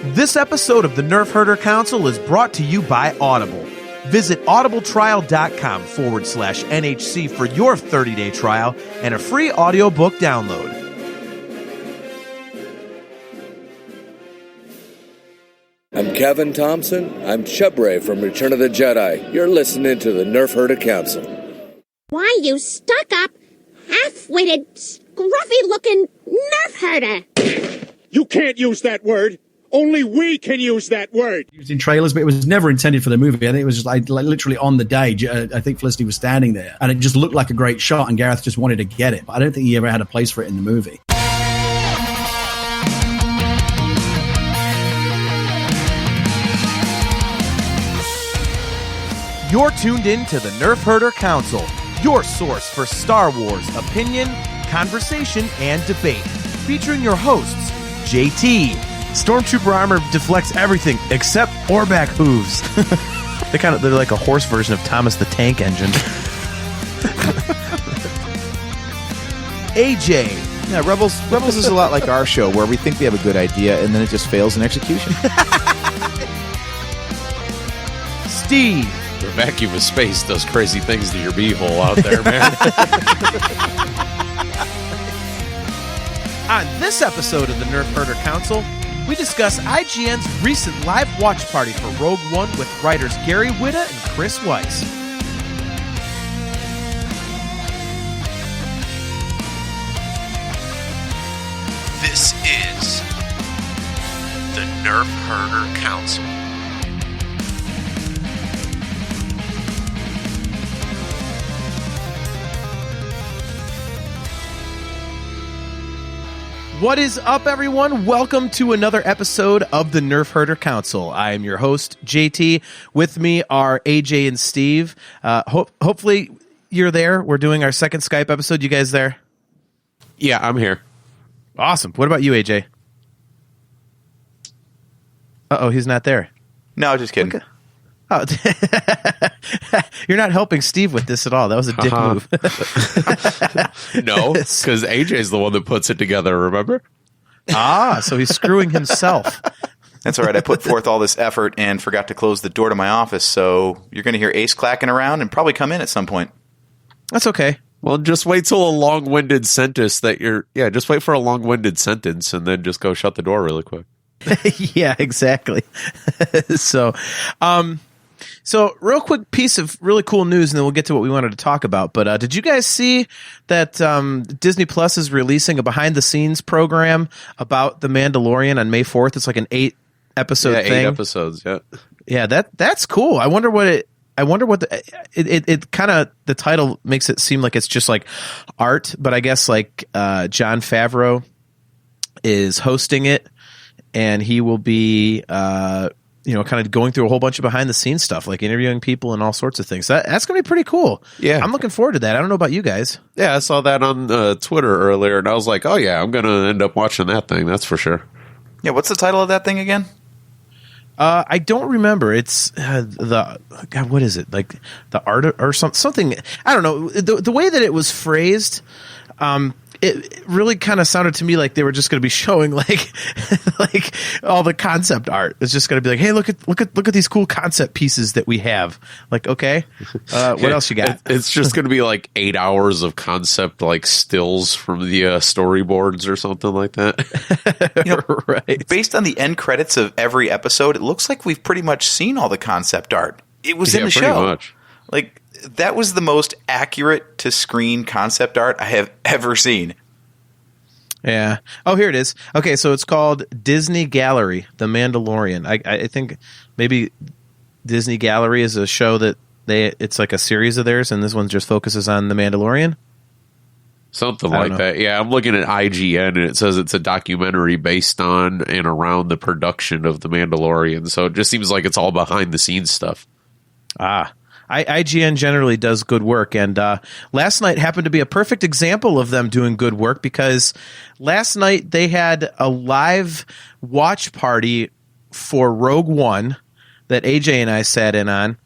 This episode of the Nerf Herder Council is brought to you by Audible. Visit audibletrial.com/NHC for your 30-day trial and a free audiobook download. I'm Kevin Thompson. I'm Chubray from Return of the Jedi. You're listening to the Nerf Herder Council. Why, you stuck-up, half-witted, scruffy-looking Nerf herder. You can't use that word. Only we can use that word. Used in trailers, but it was never intended for the movie. I think it was just like literally on the day. I think Felicity was standing there, and it just looked like a great shot, and Gareth just wanted to get it. But I don't think he ever had a place for it in the movie. You're tuned in to the Nerf Herder Council, your source for Star Wars opinion, conversation, and debate. Featuring your hosts, JT. Stormtrooper armor deflects everything except Orback hooves. They're like a horse version of Thomas the Tank Engine. AJ. Yeah, Rebels is a lot like our show, where we think we have a good idea and then it just fails in execution. Steve. The vacuum of space does crazy things to your beehole out there, man. On this episode of the Nerf Herder Council, we discuss IGN's recent live watch party for Rogue One with writers Gary Whitta and Chris Weitz. This is the Nerf Herder Council. What is up, everyone? Welcome to another episode of the Nerf Herder Council. I am your host, JT. With me are AJ and Steve. Hopefully you're there. We're doing our second Skype episode. You guys there? Yeah, I'm here. Awesome. What about you, AJ? Uh-oh, he's not there. No, just kidding. Okay. Oh, you're not helping Steve with this at all. That was a dick move. No, because AJ's the one that puts it together, remember? So he's screwing himself. That's all right. I put forth all this effort and forgot to close the door to my office, so you're going to hear Ace clacking around and probably come in at some point. That's okay. Well, just wait till a long-winded sentence just wait for a long-winded sentence and then just go shut the door really quick. Yeah, exactly. So real quick piece of really cool news, and then we'll get to what we wanted to talk about. But did you guys see that Disney Plus is releasing a behind-the-scenes program about The Mandalorian on May 4th? It's like an 8-episode thing. 8 episodes, yeah. Yeah, that's cool. I wonder what it kind of, the title makes it seem like it's just like art, but I guess like Jon Favreau is hosting it, and he will be kind of going through a whole bunch of behind the scenes stuff, like interviewing people and all sorts of things. That's going to be pretty cool. Yeah. I'm looking forward to that. I don't know about you guys. Yeah, I saw that on Twitter earlier, and I was like, oh yeah, I'm going to end up watching that thing. That's for sure. Yeah, what's the title of that thing again? I don't remember. It's what is it? Like the art or something. I don't know. The way that it was phrased, it really kind of sounded to me like they were just going to be showing like all the concept art. It's just going to be like, hey, look at these cool concept pieces that we have. Like, okay, what else you got? It's just going to be like 8 hours of concept, like stills from the storyboards or something like that. Right. Based on the end credits of every episode, it looks like we've pretty much seen all the concept art. It was in the show. Pretty much. Like, that was the most accurate to screen concept art I have ever seen. Yeah. Oh, here it is. Okay, so it's called Disney Gallery, The Mandalorian. I think maybe Disney Gallery is a show that it's like a series of theirs, and this one just focuses on The Mandalorian. Something like that. Yeah, I'm looking at IGN, and it says it's a documentary based on and around the production of The Mandalorian. So it just seems like it's all behind the scenes stuff. IGN generally does good work, and last night happened to be a perfect example of them doing good work, because last night they had a live watch party for Rogue One that AJ and I sat in on,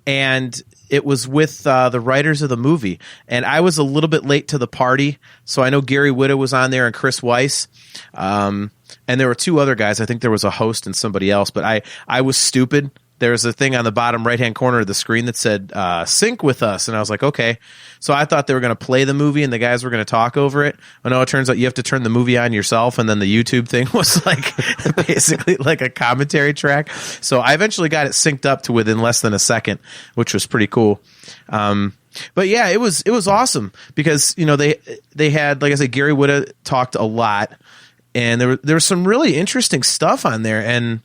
and it was with the writers of the movie, and I was a little bit late to the party, so I know Gary Whitta was on there and Chris Weitz, and there were two other guys. I think there was a host and somebody else, but I was stupid. There was a thing on the bottom right-hand corner of the screen that said, sync with us. And I was like, okay. So I thought they were going to play the movie and the guys were going to talk over it. But no, it turns out you have to turn the movie on yourself. And then the YouTube thing was like basically like a commentary track. So I eventually got it synced up to within less than a second, which was pretty cool. But yeah, it was awesome because, they had, like I said, Gary Whitta talked a lot, and there was some really interesting stuff on there. And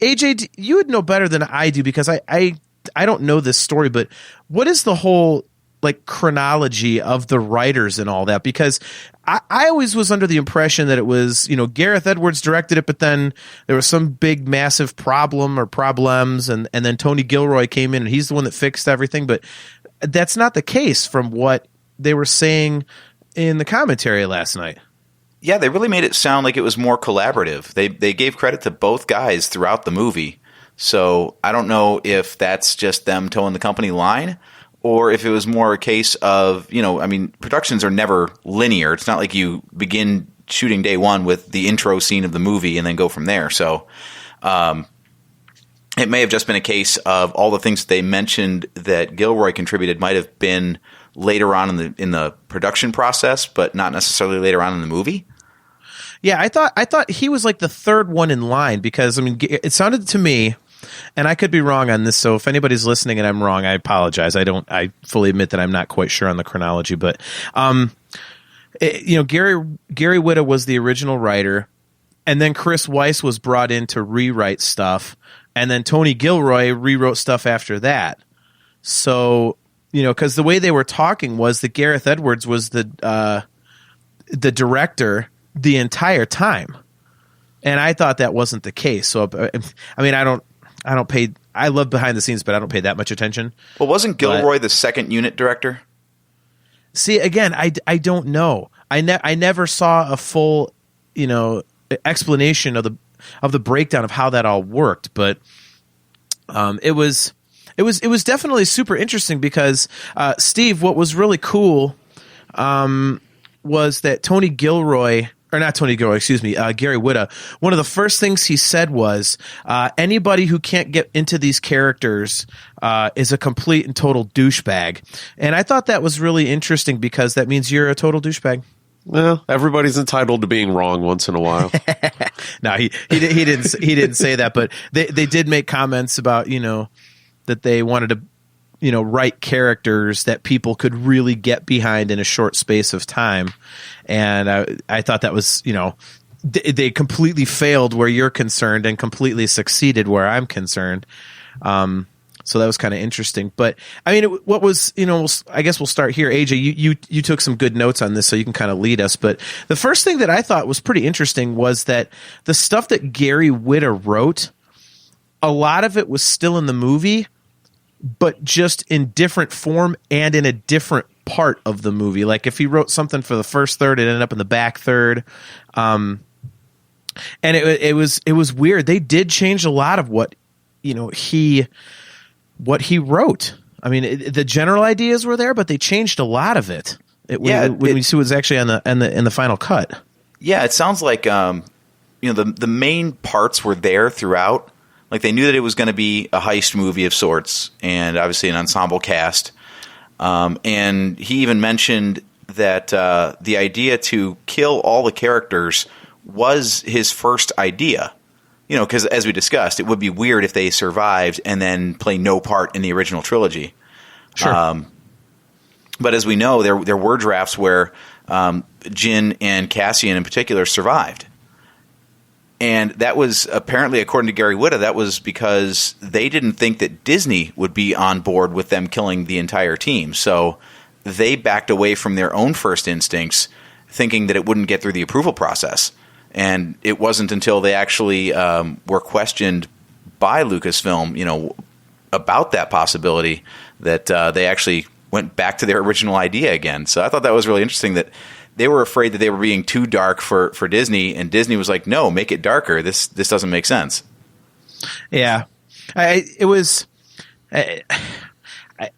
AJ, you would know better than I do because I don't know this story, but what is the whole like chronology of the writers and all that? Because I always was under the impression that it was, Gareth Edwards directed it, but then there was some big massive problem or problems, and then Tony Gilroy came in and he's the one that fixed everything. But that's not the case from what they were saying in the commentary last night. Yeah, they really made it sound like it was more collaborative. They gave credit to both guys throughout the movie. So I don't know if that's just them towing the company line or if it was more a case of, productions are never linear. It's not like you begin shooting day one with the intro scene of the movie and then go from there. So it may have just been a case of all the things that they mentioned that Gilroy contributed might have been later on in the production process, but not necessarily later on in the movie. Yeah, I thought he was like the third one in line because it sounded to me, and I could be wrong on this. So if anybody's listening and I'm wrong, I apologize. I fully admit that I'm not quite sure on the chronology, but Gary Whitta was the original writer, and then Chris Weitz was brought in to rewrite stuff, and then Tony Gilroy rewrote stuff after that. So because the way they were talking was that Gareth Edwards was the director the entire time, and I thought that wasn't the case. So I love behind the scenes, but I don't pay that much attention. Well, wasn't Gilroy the second unit director? See, again, I don't know. I never saw a full explanation of the breakdown of how that all worked, but it was definitely super interesting because Steve, what was really cool was that Gary Whitta, one of the first things he said was anybody who can't get into these characters is a complete and total douchebag. And I thought that was really interesting because that means you're a total douchebag. Well, everybody's entitled to being wrong once in a while. No, he didn't say that, but they did make comments about, that they wanted to, write characters that people could really get behind in a short space of time. And I thought that was, they completely failed where you're concerned and completely succeeded where I'm concerned. So that was kind of interesting. But I mean, what was, I guess we'll start here. AJ, you took some good notes on this, so you can kind of lead us. But the first thing that I thought was pretty interesting was that the stuff that Gary Whitta wrote, a lot of it was still in the movie, but just in different form and in a different part of the movie. Like if he wrote something for the first third, it ended up in the back third. And it was weird. They did change a lot of what he wrote. I mean, the general ideas were there, but they changed a lot of it. When we see what's actually in the final cut. Yeah, it sounds like the main parts were there throughout. Like they knew that it was going to be a heist movie of sorts, and obviously an ensemble cast. And he even mentioned that the idea to kill all the characters was his first idea. Because as we discussed, it would be weird if they survived and then play no part in the original trilogy. Sure. But as we know, there were drafts where Jin and Cassian in particular survived. And that was apparently, according to Gary Whitta, that was because they didn't think that Disney would be on board with them killing the entire team. So they backed away from their own first instincts, thinking that it wouldn't get through the approval process. And it wasn't until they actually were questioned by Lucasfilm, about that possibility that they actually went back to their original idea again. So I thought that was really interesting that they were afraid that they were being too dark for Disney, and Disney was like, no, make it darker. This doesn't make sense. Yeah.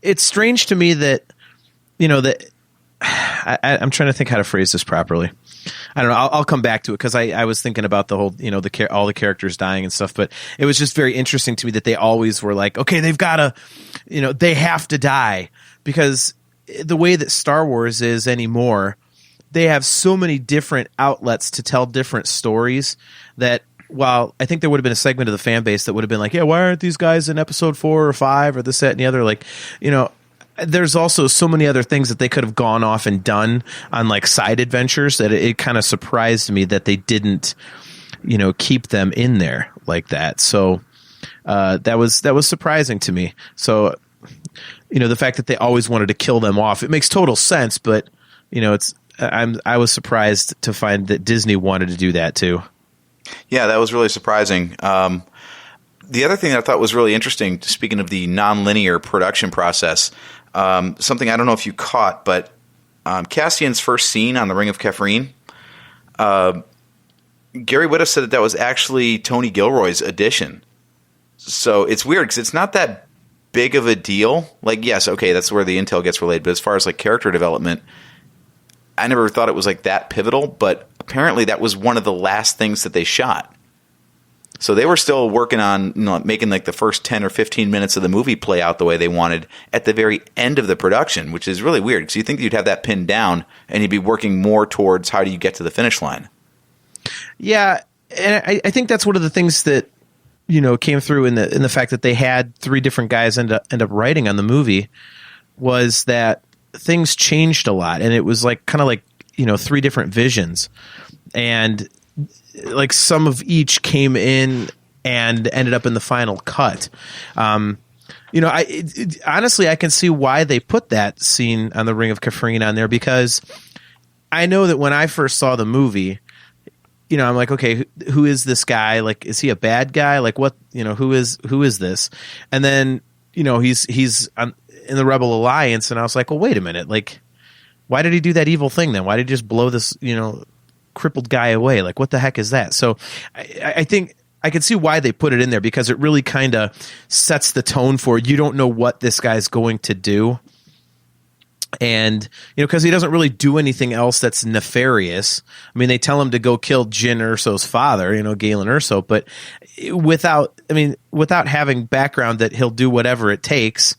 it's strange to me that, that I'm trying to think how to phrase this properly. I don't know. I'll come back to it because I was thinking about the whole, all the characters dying and stuff. But it was just very interesting to me that they always were like, okay, they've got to, they have to die, because the way that Star Wars is anymore, they have so many different outlets to tell different stories that while I think there would have been a segment of the fan base that would have been like, yeah, why aren't these guys in episode 4 or 5 or this, that, and the other? Like, there's also so many other things that they could have gone off and done on like side adventures that it kind of surprised me that they didn't, keep them in there like that. So that was surprising to me. So, the fact that they always wanted to kill them off, it makes total sense, but I was surprised to find that Disney wanted to do that too. Yeah, that was really surprising. The other thing that I thought was really interesting, speaking of the nonlinear production process, something I don't know if you caught, but Cassian's first scene on the Ring of Kefrine, Gary Whitta said that was actually Tony Gilroy's addition. So it's weird because it's not that big of a deal. Like, yes, okay, that's where the intel gets relayed, but as far as like character development, I never thought it was like that pivotal, but apparently that was one of the last things that they shot. So they were still working on making like the first 10 or 15 minutes of the movie play out the way they wanted at the very end of the production, which is really weird because you think you'd have that pinned down and you'd be working more towards how do you get to the finish line. Yeah, and I think that's one of the things that came through in the fact that they had 3 different guys end up writing on the movie, was that things changed a lot, and it was like kind of like 3 different visions, and like some of each came in and ended up in the final cut. Honestly, I can see why they put that scene on the Ring of Kefrine on there, because I know that when I first saw the movie, I'm like, okay, who is this guy? Like, is he a bad guy? Like, what? Who is this? And then he's in the Rebel Alliance, and I was like, well, wait a minute, like, why did he do that evil thing then? Why did he just blow this crippled guy away? Like, what the heck is that? So I think I can see why they put it in there, because it really kind of sets the tone for, you don't know what this guy's going to do. And, because he doesn't really do anything else that's nefarious. I mean, they tell him to go kill Jyn Erso's father, Galen Erso, but without having background that he'll do whatever it takes,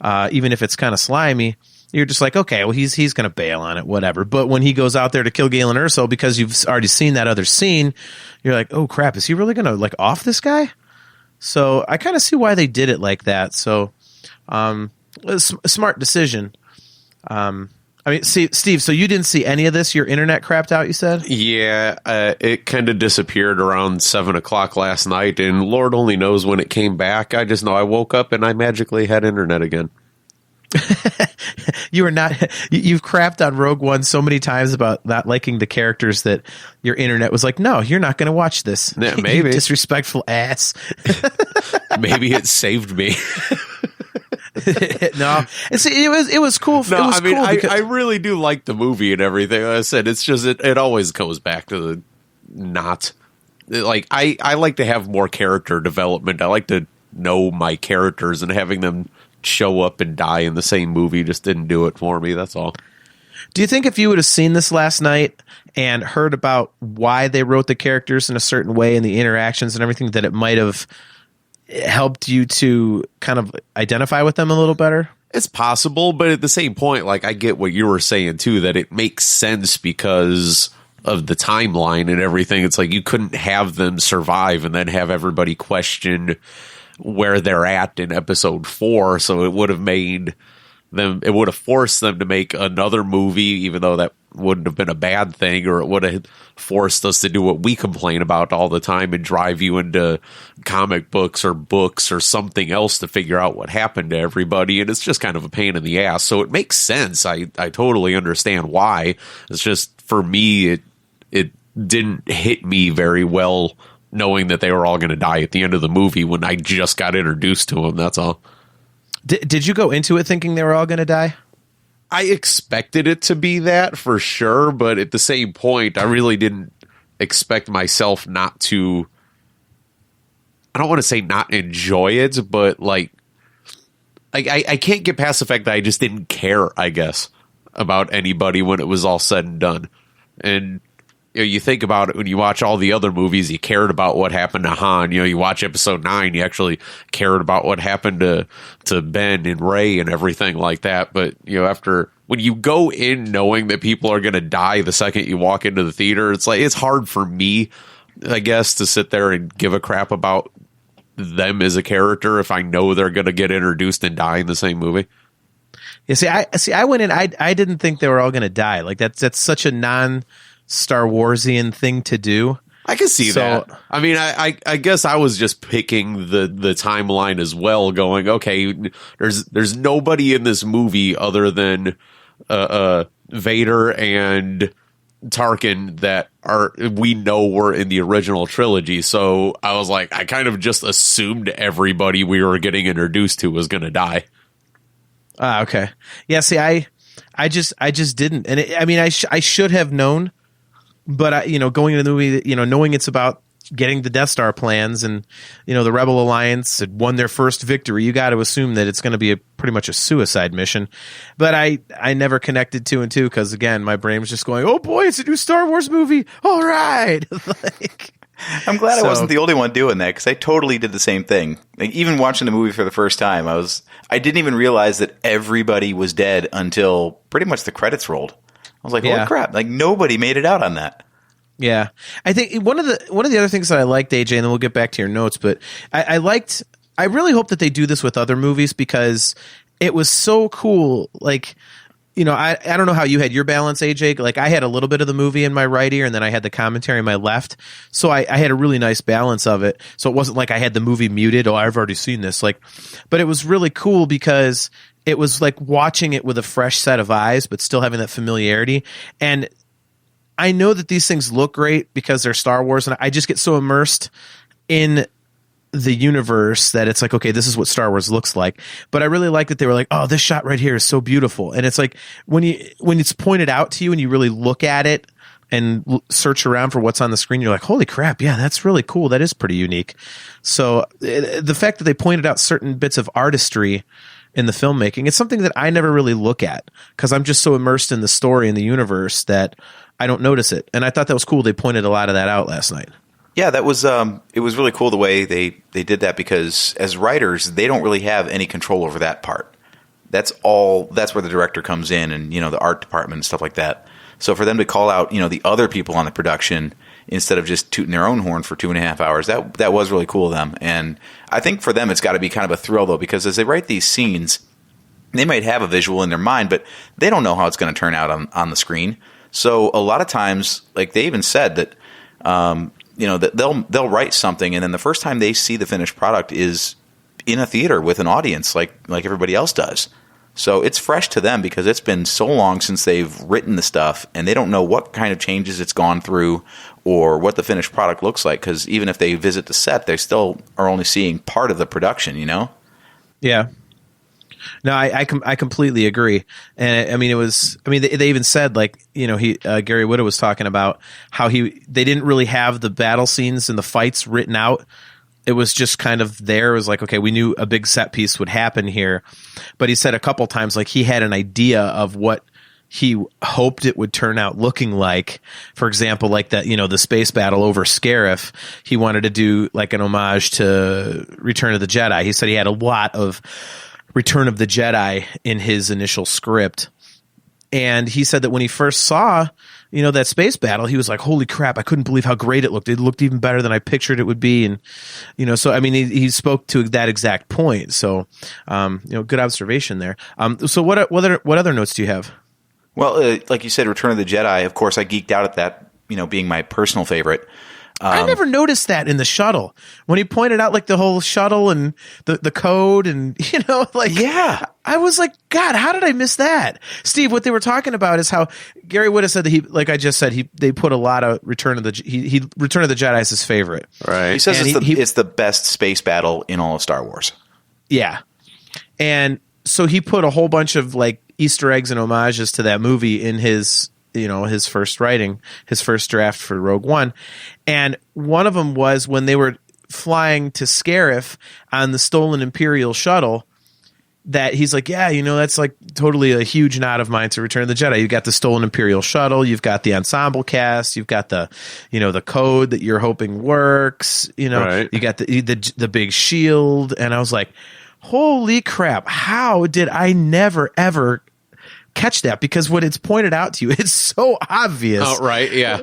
even if it's kind of slimy, you're just like, okay, well, he's going to bail on it, whatever. But when he goes out there to kill Galen Erso, because you've already seen that other scene, you're like, oh crap, is he really going to like off this guy? So I kind of see why they did it like that. So, it's a smart decision. Steve, so you didn't see any of this? Your internet crapped out, you said? Yeah, it kind of disappeared around 7 o'clock last night, and Lord only knows when it came back. I just know I woke up and I magically had internet again. You've crapped on Rogue One so many times about not liking the characters that your internet was like, no, you're not going to watch this. Yeah, maybe. You disrespectful ass. Maybe it saved me. No, see, it was cool. No, it was cool I really do like the movie and everything. Like I said, it's just it always goes back to the not like I like to have more character development. I like to know my characters, and having them show up and die in the same movie just didn't do it for me. That's all. Do you think if you would have seen this last night and heard about why they wrote the characters in a certain way and the interactions and everything, that it might have helped you to kind of identify with them a little better? It's possible, but at the same point, like, I get what you were saying too, that it makes sense because of the timeline and everything. It's like you couldn't have them survive and then have everybody question where they're at in episode 4. So it would have forced them to make another movie, even though that wouldn't have been a bad thing, or it would have forced us to do what we complain about all the time and drive you into comic books or something else to figure out what happened to everybody. And it's just kind of a pain in the ass. So it makes sense. I totally understand why. It's just, for me, it didn't hit me very well knowing that they were all going to die at the end of the movie when I just got introduced to them. That's all. Did you go into it thinking they were all going to die? I expected it to be that for sure, but at the same point, I really didn't expect myself not to. I don't want to say not enjoy it, but like I can't get past the fact that I just didn't care, I guess, about anybody when it was all said and done. And you think about it when you watch all the other movies, you cared about what happened to Han. You watch episode 9, you actually cared about what happened to Ben and Rey and everything like that. But after when you go in knowing that people are going to die the second you walk into the theater, it's hard for me, I guess, to sit there and give a crap about them as a character if I know they're going to get introduced and die in the same movie. Yeah, I went in. I didn't think they were all going to die. Like that's such a non-Star Warsian thing to do. I can see that. I mean, I guess I was just picking the timeline as well, going, okay, there's nobody in this movie other than Vader and Tarkin that we know were in the original trilogy. So I was like, I kind of just assumed everybody we were getting introduced to was going to die. Okay. Yeah. See, I just didn't, and I should have known, but going into the movie, knowing it's about getting the Death Star plans, and the Rebel Alliance had won their first victory, you got to assume that it's going to be pretty much a suicide mission. But I never connected 2 and 2 because, again, my brain was just going, oh boy, it's a new Star Wars movie. All right. I'm glad I wasn't the only one doing that, because I totally did the same thing. Like, even watching the movie for the first time, I didn't even realize that everybody was dead until pretty much the credits rolled. I was like, holy crap! Like, nobody made it out on that. Yeah, I think one of the other things that I liked, AJ, and then we'll get back to your notes, but I really hope that they do this with other movies, because it was so cool. Like, I don't know how you had your balance, AJ. Like, I had a little bit of the movie in my right ear, and then I had the commentary in my left. So I had a really nice balance of it. So it wasn't like I had the movie muted. Oh, I've already seen this. But it was really cool because it was like watching it with a fresh set of eyes, but still having that familiarity. And I know that these things look great because they're Star Wars, and I just get so immersed in the universe that it's like, okay, this is what Star Wars looks like. But I really like that they were like, oh, this shot right here is so beautiful. And it's like when it's pointed out to you and you really look at it and search around for what's on the screen, you're like, holy crap, yeah, that's really cool. That is pretty unique. So the fact that they pointed out certain bits of artistry in the filmmaking, it's something that I never really look at because I'm just so immersed in the story and the universe that I don't notice it. And I thought that was cool. They pointed a lot of that out last night. Yeah, that was it was really cool the way they did that, because as writers, they don't really have any control over that part. That's where the director comes in, and the art department and stuff like that. So for them to call out the other people on the production instead of just tooting their own horn for 2.5 hours, that was really cool of them. And I think for them it's got to be kind of a thrill, though, because as they write these scenes, they might have a visual in their mind, but they don't know how it's going to turn out on the screen. So a lot of times, like they even said that, that they'll write something, and then the first time they see the finished product is in a theater with an audience, like everybody else does. So it's fresh to them because it's been so long since they've written the stuff, and they don't know what kind of changes it's gone through or what the finished product looks like. Because even if they visit the set, they still are only seeing part of the production. Yeah. No, I completely agree. And I mean, they even said, like, Gary Whitta was talking about how they didn't really have the battle scenes and the fights written out. It was just kind of there. It was like, okay, we knew a big set piece would happen here. But he said a couple times, like, he had an idea of what he hoped it would turn out looking like. For example, like that, the space battle over Scarif, he wanted to do like an homage to Return of the Jedi. He said he had a lot of Return of the Jedi in his initial script. And he said that when he first saw, that space battle, he was like, holy crap, I couldn't believe how great it looked. It looked even better than I pictured it would be. And, so, I mean, he spoke to that exact point. So, good observation there. So what other notes do you have? Well, like you said, Return of the Jedi, of course, I geeked out at that, being my personal favorite. I never noticed that in the shuttle when he pointed out like the whole shuttle and the code and yeah, I was like, God, how did I miss that? Steve, what they were talking about is how Gary Whitta said that like I just said, they put a lot of Return of the Jedi is his favorite. Right. He says it's the best space battle in all of Star Wars. Yeah. And so he put a whole bunch of like Easter eggs and homages to that movie in his first writing, his first draft for Rogue One. And one of them was when they were flying to Scarif on the stolen Imperial shuttle, that he's like, yeah, that's like totally a huge nod of mine to Return of the Jedi. You've got the stolen Imperial shuttle, you've got the ensemble cast, you've got the the code that you're hoping works, Right. you got the big shield, and I was like, holy crap, how did I never ever catch that? Because when it's pointed out to you, it's so obvious. Oh, right, yeah.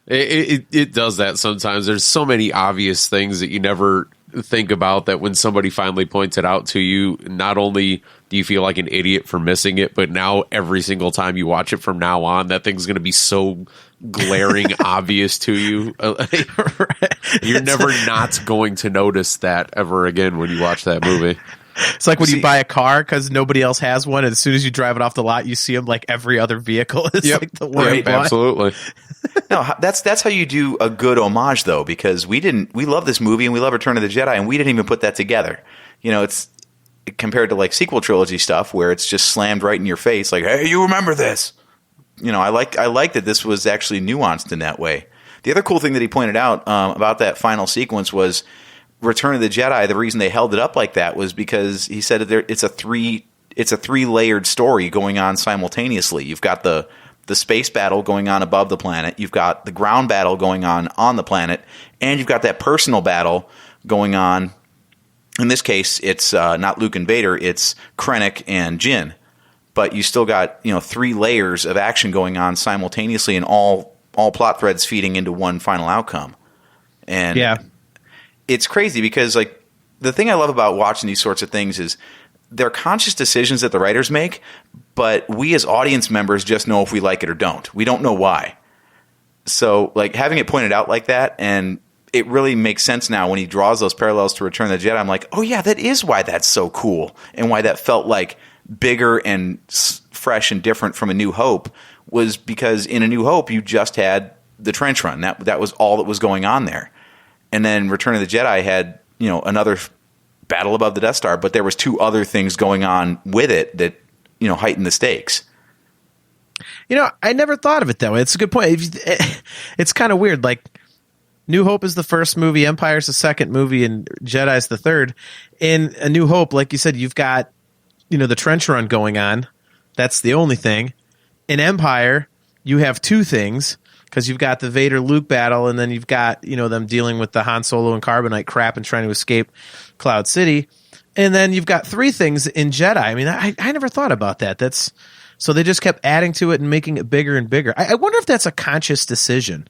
It does that sometimes. There's so many obvious things that you never think about, that when somebody finally points it out to you, not only do you feel like an idiot for missing it, but now every single time you watch it from now on, that thing's going to be so glaring obvious to you. You're never not going to notice that ever again when you watch that movie. It's like when you buy a car because nobody else has one, and as soon as you drive it off the lot, you see them like every other vehicle. It's like the one. Right, absolutely. No, that's how you do a good homage, though, because we love this movie and we love Return of the Jedi, and we didn't even put that together. It's compared to like sequel trilogy stuff where it's just slammed right in your face, like, hey, you remember this? I like that this was actually nuanced in that way. The other cool thing that he pointed out about that final sequence was Return of the Jedi. The reason they held it up like that was because he said that it's a three layered story going on simultaneously. You've got the space battle going on above the planet, you've got the ground battle going on the planet, and you've got that personal battle going on. In this case, it's not Luke and Vader, it's Krennic and Jyn. But you still got 3 layers of action going on simultaneously, and all plot threads feeding into one final outcome. And yeah, it's crazy because like the thing I love about watching these sorts of things is they're conscious decisions that the writers make, but we as audience members just know if we like it or don't. We don't know why. So like having it pointed out like that, and it really makes sense now when he draws those parallels to Return of the Jedi. I'm like, oh yeah, that is why that's so cool, and why that felt like bigger and fresh and different from A New Hope was because in A New Hope you just had the trench run. That was all that was going on there. And then Return of the Jedi had, another battle above the Death Star, but there was 2 other things going on with it that, heightened the stakes. I never thought of it that way. It's a good point. It's kind of weird. Like, New Hope is the first movie, Empire's the second movie, and Jedi's the third. In A New Hope, like you said, you've got, the trench run going on. That's the only thing. In Empire, you have 2 things, because you've got the Vader-Luke battle, and then you've got, them dealing with the Han Solo and Carbonite crap and trying to escape Cloud City. And then you've got 3 things in Jedi. I mean, I never thought about that. So they just kept adding to it and making it bigger and bigger. I wonder if that's a conscious decision.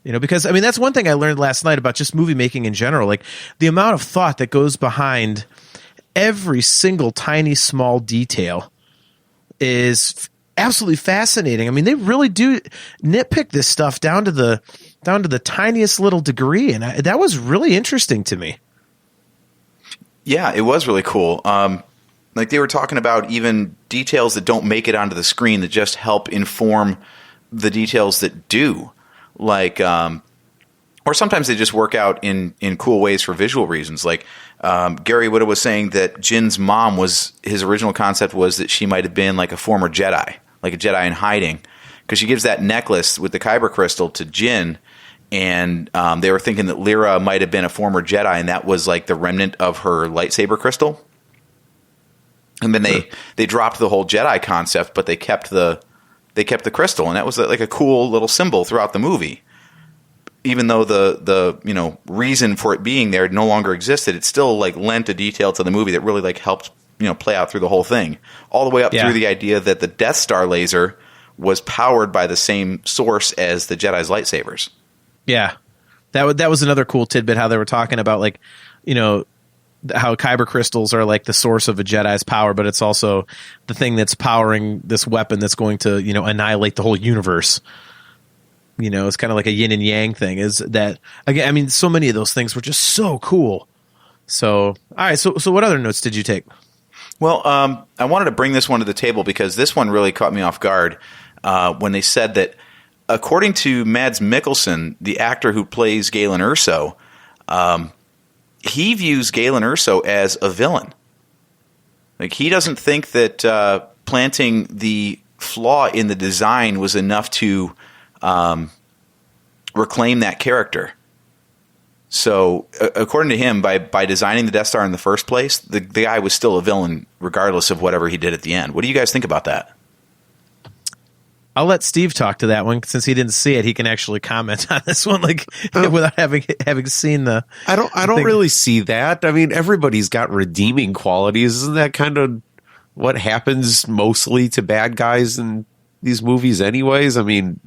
Because, I mean, that's one thing I learned last night about just movie making in general. Like, the amount of thought that goes behind every single tiny, small detail is absolutely fascinating. I mean, they really do nitpick this stuff down to the tiniest little degree, and that was really interesting to me. Yeah, it was really cool. Like they were talking about even details that don't make it onto the screen that just help inform the details that do. Like, or sometimes they just work out in cool ways for visual reasons. Like Gary Whitta was saying that Jin's mom his original concept was that she might have been like a former Jedi, like a Jedi in hiding, because she gives that necklace with the Kyber crystal to Jyn, and they were thinking that Lyra might have been a former Jedi, and that was like the remnant of her lightsaber crystal. And then they dropped the whole Jedi concept, but they kept the crystal, and that was like a cool little symbol throughout the movie. Even though the reason for it being there no longer existed, it still like lent a detail to the movie that really like helped play out through the whole thing, all the way up through the idea that the Death Star laser was powered by the same source as the Jedi's lightsabers. Yeah, that was another cool tidbit, how they were talking about like how kyber crystals are like the source of a Jedi's power, but it's also the thing that's powering this weapon that's going to annihilate the whole universe. It's kind of like a yin and yang thing. Is that, again, I mean, so many of those things were just so cool. So, all right. So what other notes did you take? Well, I wanted to bring this one to the table because this one really caught me off guard when they said that, according to Mads Mikkelsen, the actor who plays Galen Erso, he views Galen Erso as a villain. Like, he doesn't think that planting the flaw in the design was enough to reclaim that character. So, according to him, by designing the Death Star in the first place, the guy was still a villain regardless of whatever he did at the end. What do you guys think about that? I'll let Steve talk to that one since he didn't see it. He can actually comment on this one, like without having seen the. I don't really see that. I mean, everybody's got redeeming qualities. Isn't that kind of what happens mostly to bad guys in these movies, anyways? I mean,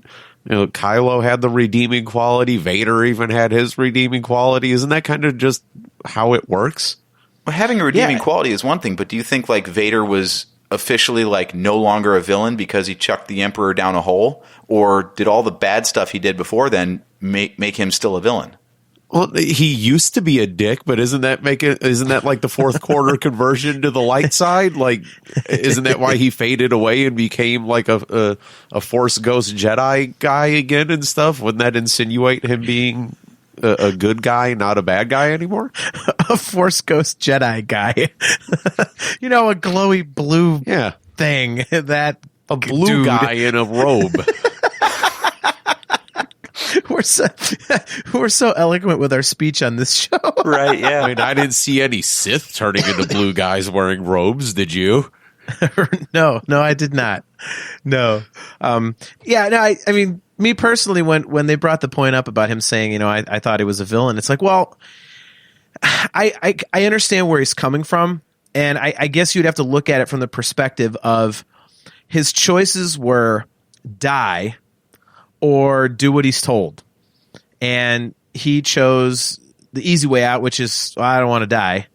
Kylo had the redeeming quality. Vader even had his redeeming quality. Isn't that kind of just how it works? Well, having a redeeming quality is one thing, but do you think like Vader was officially like no longer a villain because he chucked the Emperor down a hole, or did all the bad stuff he did before then make him still a villain? Well, he used to be a dick, but isn't that like the fourth quarter conversion to the light side? Like, isn't that why he faded away and became like a Force Ghost Jedi guy again and stuff? Wouldn't that insinuate him being a good guy, not a bad guy anymore? A Force Ghost Jedi guy. A glowy blue thing. That a blue dude. Guy in a robe. We're so eloquent with our speech on this show. Right, yeah. I mean, I didn't see any Sith turning into blue guys wearing robes, did you? No, I did not. No. I mean, me personally, when they brought the point up about him saying, I thought he was a villain, it's like, well, I understand where he's coming from, and I guess you'd have to look at it from the perspective of his choices were die or do what he's told. And he chose the easy way out, which is, I don't want to die.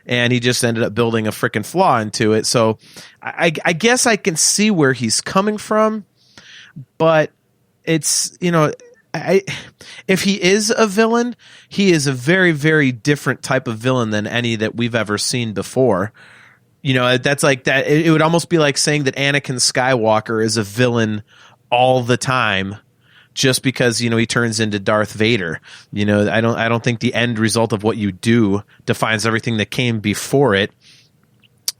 And he just ended up building a freaking flaw into it. So I guess I can see where he's coming from, but it's, if he is a villain, he is a very, very different type of villain than any that we've ever seen before. That's like that. It would almost be like saying that Anakin Skywalker is a villain all the time just because, he turns into Darth Vader. I don't think the end result of what you do defines everything that came before it.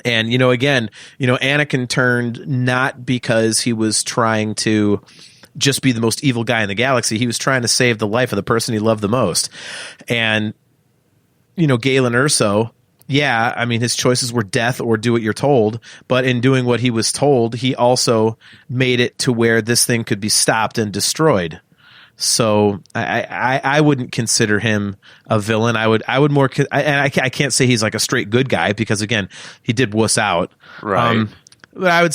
And, again, Anakin turned not because he was trying to just be the most evil guy in the galaxy. He was trying to save the life of the person he loved the most. And, Galen Erso, I mean, his choices were death or do what you're told. But in doing what he was told, he also made it to where this thing could be stopped and destroyed. So I wouldn't consider him a villain. I would more, and I can't say he's like a straight good guy because again, he did wuss out. Right. But I would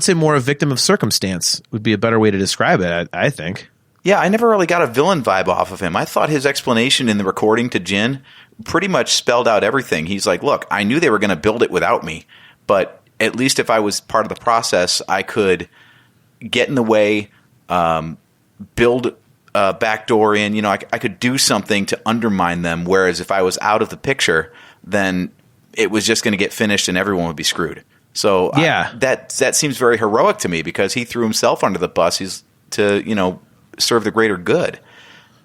say more a victim of circumstance would be a better way to describe it. I think. Yeah, I never really got a villain vibe off of him. I thought his explanation in the recording to Jin pretty much spelled out everything. He's like, look, I knew they were going to build it without me, but at least if I was part of the process, I could get in the way, build a backdoor in, I could do something to undermine them. Whereas if I was out of the picture, then it was just going to get finished and everyone would be screwed. So that seems very heroic to me because he threw himself under the bus. He's to, serve the greater good.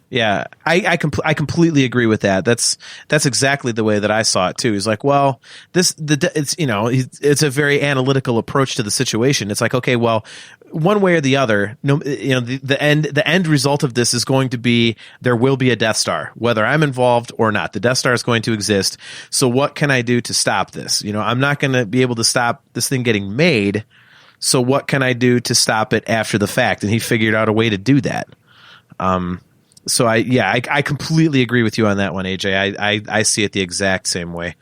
Yeah, I completely agree with that. That's exactly the way that I saw it too. He's like, well, it's a very analytical approach to the situation. It's like, okay, well, one way or the other, the end result of this is going to be there will be a Death Star, whether I'm involved or not. The Death Star is going to exist. So what can I do to stop this? I'm not going to be able to stop this thing getting made. So what can I do to stop it after the fact? And he figured out a way to do that. So I completely agree with you on that one, AJ. I see it the exact same way.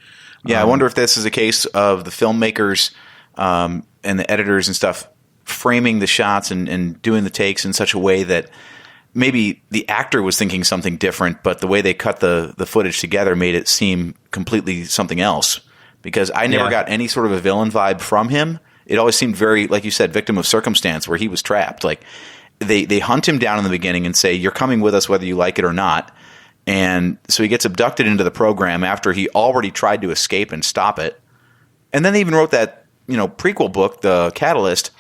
Yeah, I wonder if this is a case of the filmmakers and the editors and stuff framing the shots and doing the takes in such a way that maybe the actor was thinking something different, but the way they cut the footage together made it seem completely something else. Because I never got any sort of a villain vibe from him. It always seemed very, like you said, victim of circumstance, where he was trapped. Like they hunt him down in the beginning and say, you're coming with us whether you like it or not. And so he gets abducted into the program after he already tried to escape and stop it. And then they even wrote that, prequel book, The Catalyst,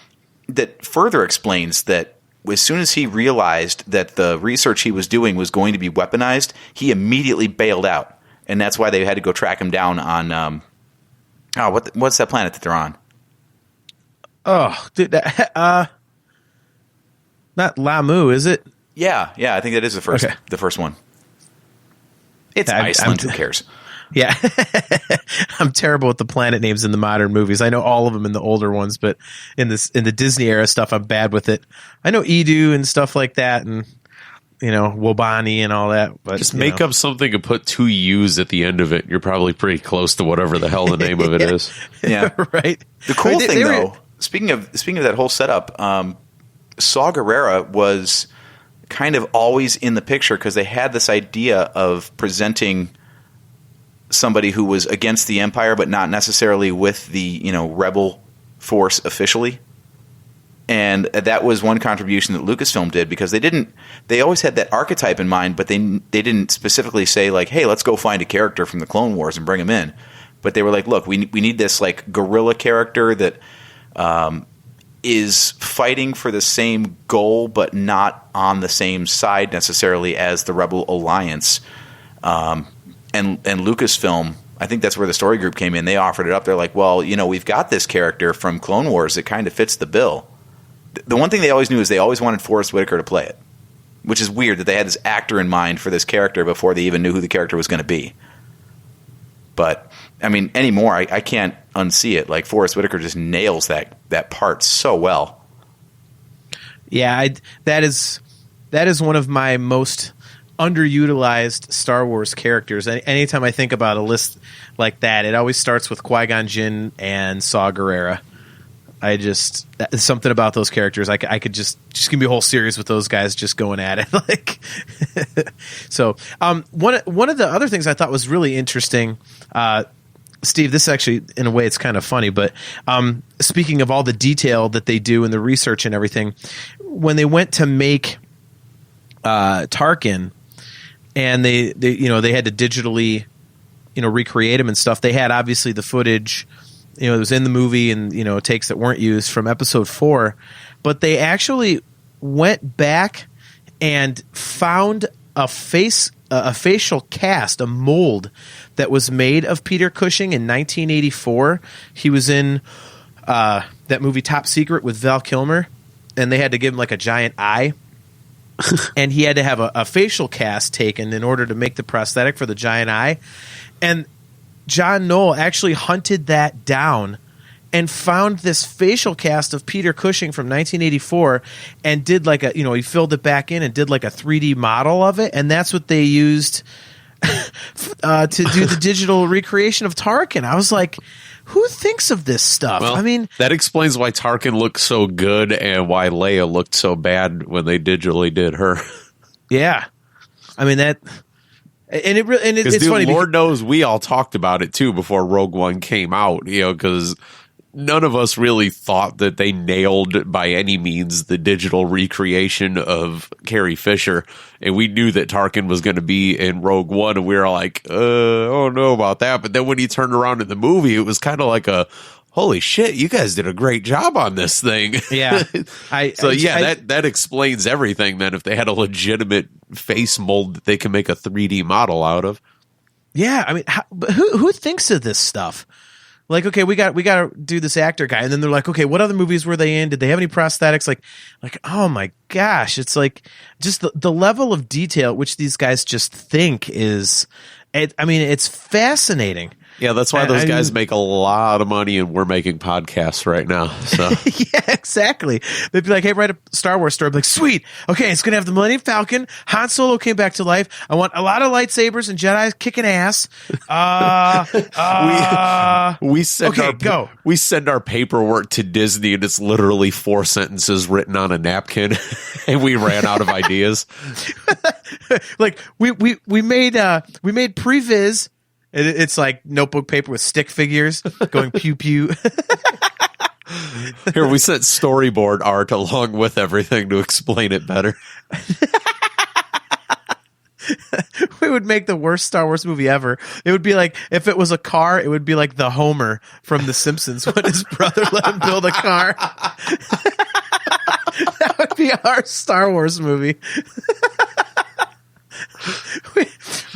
that further explains that as soon as he realized that the research he was doing was going to be weaponized, he immediately bailed out. And that's why they had to go track him down on what's that planet that they're on? Oh, dude, not Lamu, is it? Yeah, I think that is the first one. It's Iceland. Who cares? Yeah. I'm terrible with the planet names in the modern movies. I know all of them in the older ones, but in the Disney era stuff, I'm bad with it. I know Edu and stuff like that, and Wobani and all that. But just make up something and put 2 U's at the end of it. You're probably pretty close to whatever the hell the name of it is. Yeah, right. The cool thing, though, speaking of that whole setup, Saw Gerrera was kind of always in the picture because they had this idea of presenting somebody who was against the Empire, but not necessarily with the rebel force officially. And that was one contribution that Lucasfilm did, because they always had that archetype in mind, but they didn't specifically say like, hey, let's go find a character from the Clone Wars and bring him in. But they were like, look, we need this like guerrilla character that is fighting for the same goal, but not on the same side necessarily as the Rebel Alliance. And Lucasfilm, I think that's where the story group came in. They offered it up. They're like, well, we've got this character from Clone Wars that kind of fits the bill. The one thing they always knew is they always wanted Forrest Whitaker to play it, which is weird that they had this actor in mind for this character before they even knew who the character was going to be. But, I mean, anymore, I can't unsee it. Like, Forrest Whitaker just nails that part so well. Yeah, that is one of my most underutilized Star Wars characters. Anytime I think about a list like that, it always starts with Qui-Gon Jinn and Saw Gerrera. Something about those characters. I could just give me a whole series with those guys just going at it. Like, so one of the other things I thought was really interesting, Steve, this actually, in a way, it's kind of funny, but speaking of all the detail that they do and the research and everything, when they went to make Tarkin, and they had to digitally recreate him and stuff, they had obviously the footage. It was in the movie and, takes that weren't used from episode 4, but they actually went back and found a facial cast, a mold that was made of Peter Cushing in 1984. He was in that movie Top Secret with Val Kilmer, and they had to give him like a giant eye. And he had to have a facial cast taken in order to make the prosthetic for the giant eye. And John Knoll actually hunted that down and found this facial cast of Peter Cushing from 1984 and did like he filled it back in and did like a 3D model of it. And that's what they used to do the digital recreation of Tarkin. I was like, who thinks of this stuff? Well, I mean, that explains why Tarkin looked so good and why Leia looked so bad when they digitally did her. Yeah. I mean, that... And it's funny. Lord knows we all talked about it too before Rogue One came out, because none of us really thought that they nailed by any means the digital recreation of Carrie Fisher. And we knew that Tarkin was going to be in Rogue One, and we were like, I don't know about that. But then when he turned around in the movie, it was kind of like a, holy shit, you guys did a great job on this thing. Yeah. That explains everything then, if they had a legitimate face mold that they can make a 3D model out of. Yeah, I mean, but who thinks of this stuff? Like, okay, we got to do this actor guy, and then they're like, okay, what other movies were they in? Did they have any prosthetics? Like, oh my gosh, it's like just the level of detail which these guys just think is, it's fascinating. Yeah, that's why those guys make a lot of money, and we're making podcasts right now. So yeah, exactly. They'd be like, "Hey, write a Star Wars story." I'd be like, "Sweet, okay, it's gonna have the Millennium Falcon. Han Solo came back to life. I want a lot of lightsabers and Jedi kicking ass." We send our paperwork to Disney, and it's literally 4 sentences written on a napkin, and we ran out of ideas. Like we made previs. It's like notebook paper with stick figures going pew pew. Here, we sent storyboard art along with everything to explain it better. We would make the worst Star Wars movie ever. It would be like, if it was a car, it would be like the Homer from The Simpsons when his brother let him build a car. That would be our Star Wars movie.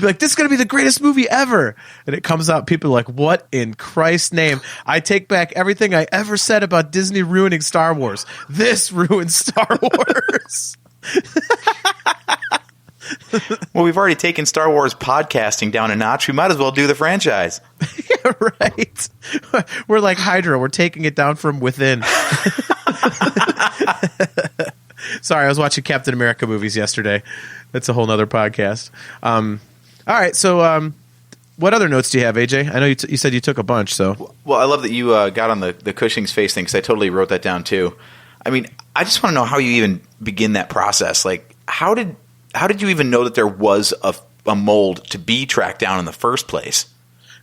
Like, this is going to be the greatest movie ever. And it comes out, people are like, what in Christ's name? I take back everything I ever said about Disney ruining Star Wars. This ruined Star Wars. Well, we've already taken Star Wars podcasting down a notch. We might as well do the franchise. Yeah, right. We're like Hydra. We're taking it down from within. Sorry, I was watching Captain America movies yesterday. That's a whole nother podcast. All right, so what other notes do you have, AJ? I know you said you took a bunch. So, well, I love that you got on the Cushing's face thing because I totally wrote that down too. I mean, I just want to know how you even begin that process. Like, how did you even know that there was a mold to be tracked down in the first place?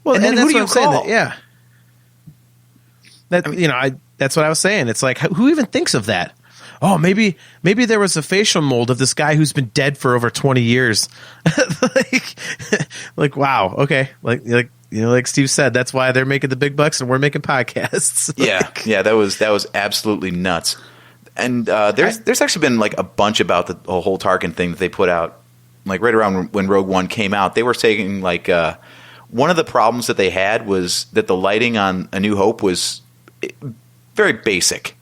Well, and then that's who do what you I'm call? saying. Yeah, that's what I was saying. It's like, who even thinks of that? Oh, maybe there was a facial mold of this guy who's been dead for over 20 years. like, wow, okay, like Steve said, that's why they're making the big bucks and we're making podcasts. Yeah, that was absolutely nuts. And there's actually been like a bunch about the whole Tarkin thing that they put out, like right around when Rogue One came out. They were saying like one of the problems that they had was that the lighting on A New Hope was very basic.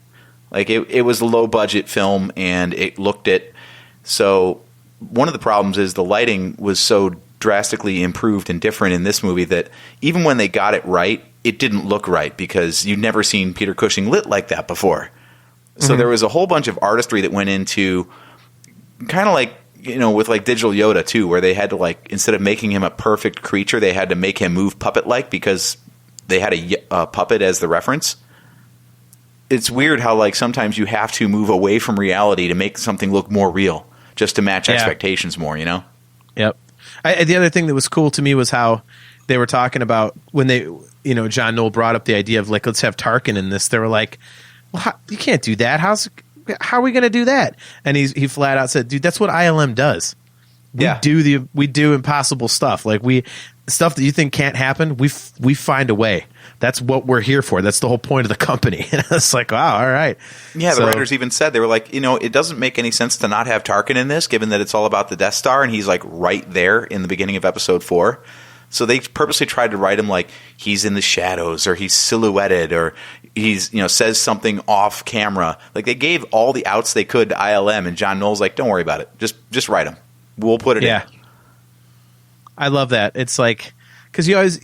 Like it was a low budget film and it looked it. So one of the problems is the lighting was so drastically improved and different in this movie that even when they got it right, it didn't look right because you'd never seen Peter Cushing lit like that before. So there was a whole bunch of artistry that went into kind of like, with like Digital Yoda too, where they had to like, instead of making him a perfect creature, they had to make him move puppet-like because they had a puppet as the reference. It's weird how like sometimes you have to move away from reality to make something look more real just to match expectations more, Yep. The other thing that was cool to me was how they were talking about when they, John Knoll brought up the idea of like, let's have Tarkin in this. They were like, well, you can't do that. How are we going to do that? And he flat out said, dude, that's what ILM does. We do impossible stuff. Like stuff that you think can't happen. We find a way. That's what we're here for. That's the whole point of the company. And it's like, wow, all right. Yeah, the writers even said, they were like, it doesn't make any sense to not have Tarkin in this, given that it's all about the Death Star, and he's like right there in the beginning of Episode 4. So they purposely tried to write him like he's in the shadows, or he's silhouetted, or he's says something off camera. Like they gave all the outs they could to ILM, and John Knoll's like, don't worry about it. Just write him. We'll put it in. I love that. It's like, because you always,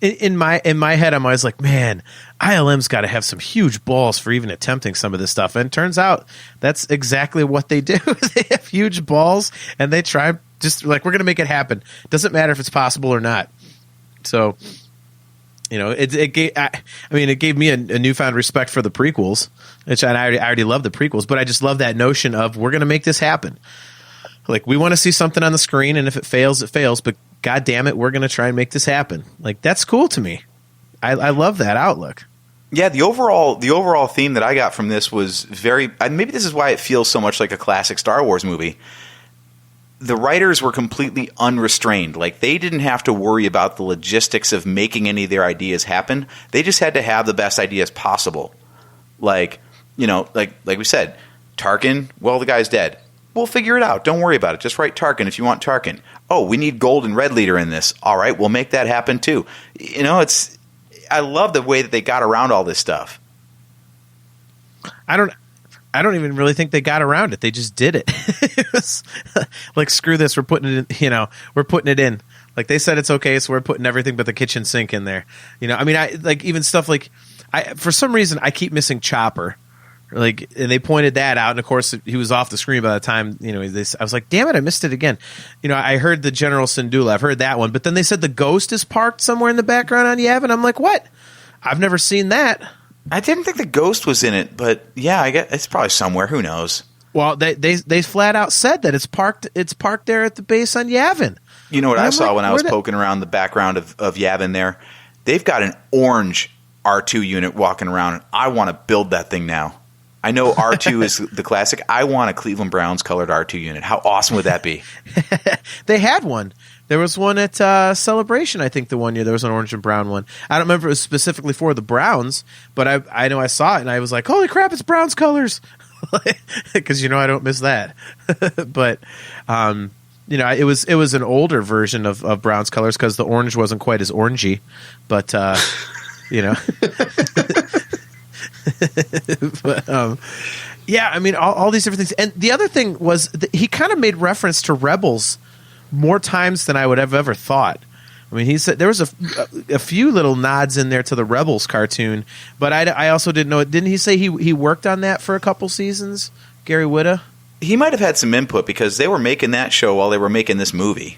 in my head, I'm always like, man, ILM's got to have some huge balls for even attempting some of this stuff. And it turns out that's exactly what they do. They have huge balls, and they try just like, we're going to make it happen. Doesn't matter if it's possible or not. So, it gave me a newfound respect for the prequels, which I already love the prequels, but I just love that notion of we're going to make this happen. Like, we want to see something on the screen, and if it fails, it fails. But God damn it, we're going to try and make this happen. Like, that's cool to me. I love that outlook. Yeah, the overall theme that I got from this was very. Maybe this is why it feels so much like a classic Star Wars movie. The writers were completely unrestrained. Like, they didn't have to worry about the logistics of making any of their ideas happen. They just had to have the best ideas possible. Like, like we said, Tarkin. Well, the guy's dead. We'll figure it out. Don't worry about it. Just write Tarkin if you want Tarkin. Oh, we need Gold and Red Leader in this. All right, we'll make that happen too. I love the way that they got around all this stuff. I don't even really think they got around it. They just did it. It was like, screw this. We're putting it in, we're putting it in. Like, they said it's okay, so we're putting everything but the kitchen sink in there. I like even stuff like, for some reason I keep missing Chopper. Like, and they pointed that out, and of course he was off the screen by the time I was like, damn it, I missed it again. I heard the General Syndulla, I've heard that one, but then they said the Ghost is parked somewhere in the background on Yavin. I'm like, what? I've never seen that. I didn't think the Ghost was in it, but yeah, I guess it's probably somewhere. Who knows? Well, they flat out said that it's parked there at the base on Yavin. You know what I saw when I was poking around the background of Yavin there? They've got an orange R2 unit walking around, and I want to build that thing now. I know R2 is the classic. I want a Cleveland Browns colored R2 unit. How awesome would that be? They had one. There was one at Celebration, I think, the one year. There was an orange and brown one. I don't remember if it was specifically for the Browns, but I know I saw it, and I was like, holy crap, it's Browns colors. Because, I don't miss that. But, it was an older version of Browns colors because the orange wasn't quite as orangey. But, but Yeah, I mean, all these different things. And the other thing was that he kind of made reference to Rebels more times than I would have ever thought. I mean, he said there was a few little nods in there to the Rebels cartoon, but I also didn't know it. Didn't he say he worked on that for a couple seasons, Gary Whitta? He might have had some input because they were making that show while they were making this movie.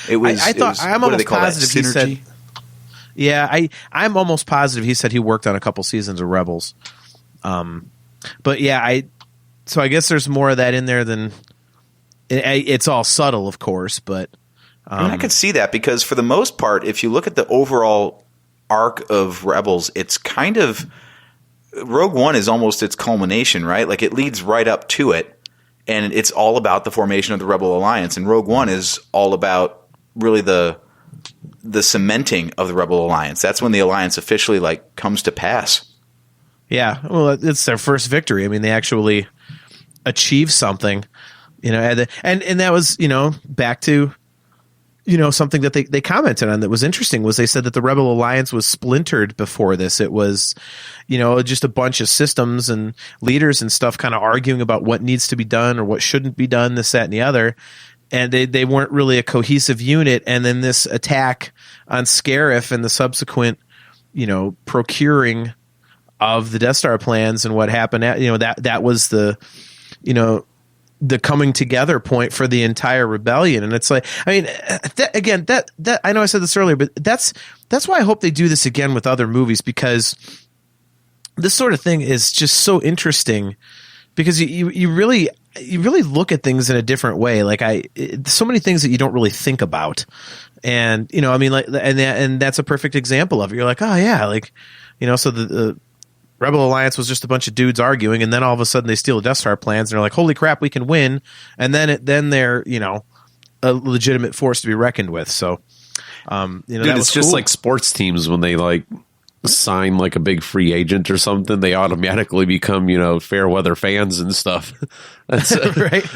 It was. I'm almost positive he said. Yeah, I'm almost positive he said he worked on a couple seasons of Rebels. But yeah, so I guess there's more of that in there than it's all subtle, of course, but. I mean, I could see that because for the most part, if you look at the overall arc of Rebels, it's kind of Rogue One is almost its culmination, right? Like it leads right up to it, and it's all about the formation of the Rebel Alliance. And Rogue One is all about really the cementing of the Rebel Alliance. That's when the alliance officially like comes to pass. Yeah, well, it's their first victory. I mean, they actually achieved something, and that was back to. Something that they commented on that was interesting was they said that the Rebel Alliance was splintered before this. It was, just a bunch of systems and leaders and stuff kind of arguing about what needs to be done or what shouldn't be done, this, that, and the other. And they weren't really a cohesive unit. And then this attack on Scarif and the subsequent, procuring of the Death Star plans and what happened, that was the coming together point for the entire rebellion. And it's like, I mean, that I know I said this earlier, but that's why I hope they do this again with other movies, because this sort of thing is just so interesting because you really look at things in a different way. Like so many things that you don't really think about. And, I mean, like, and that's a perfect example of it. You're like, oh yeah. Like, so the Rebel Alliance was just a bunch of dudes arguing, and then all of a sudden they steal the Death Star plans, and they're like, "Holy crap, we can win!" And then they're a legitimate force to be reckoned with. So, dude, it's just cool. Like sports teams when they like sign like a big free agent or something, they automatically become fair weather fans and stuff. That's right.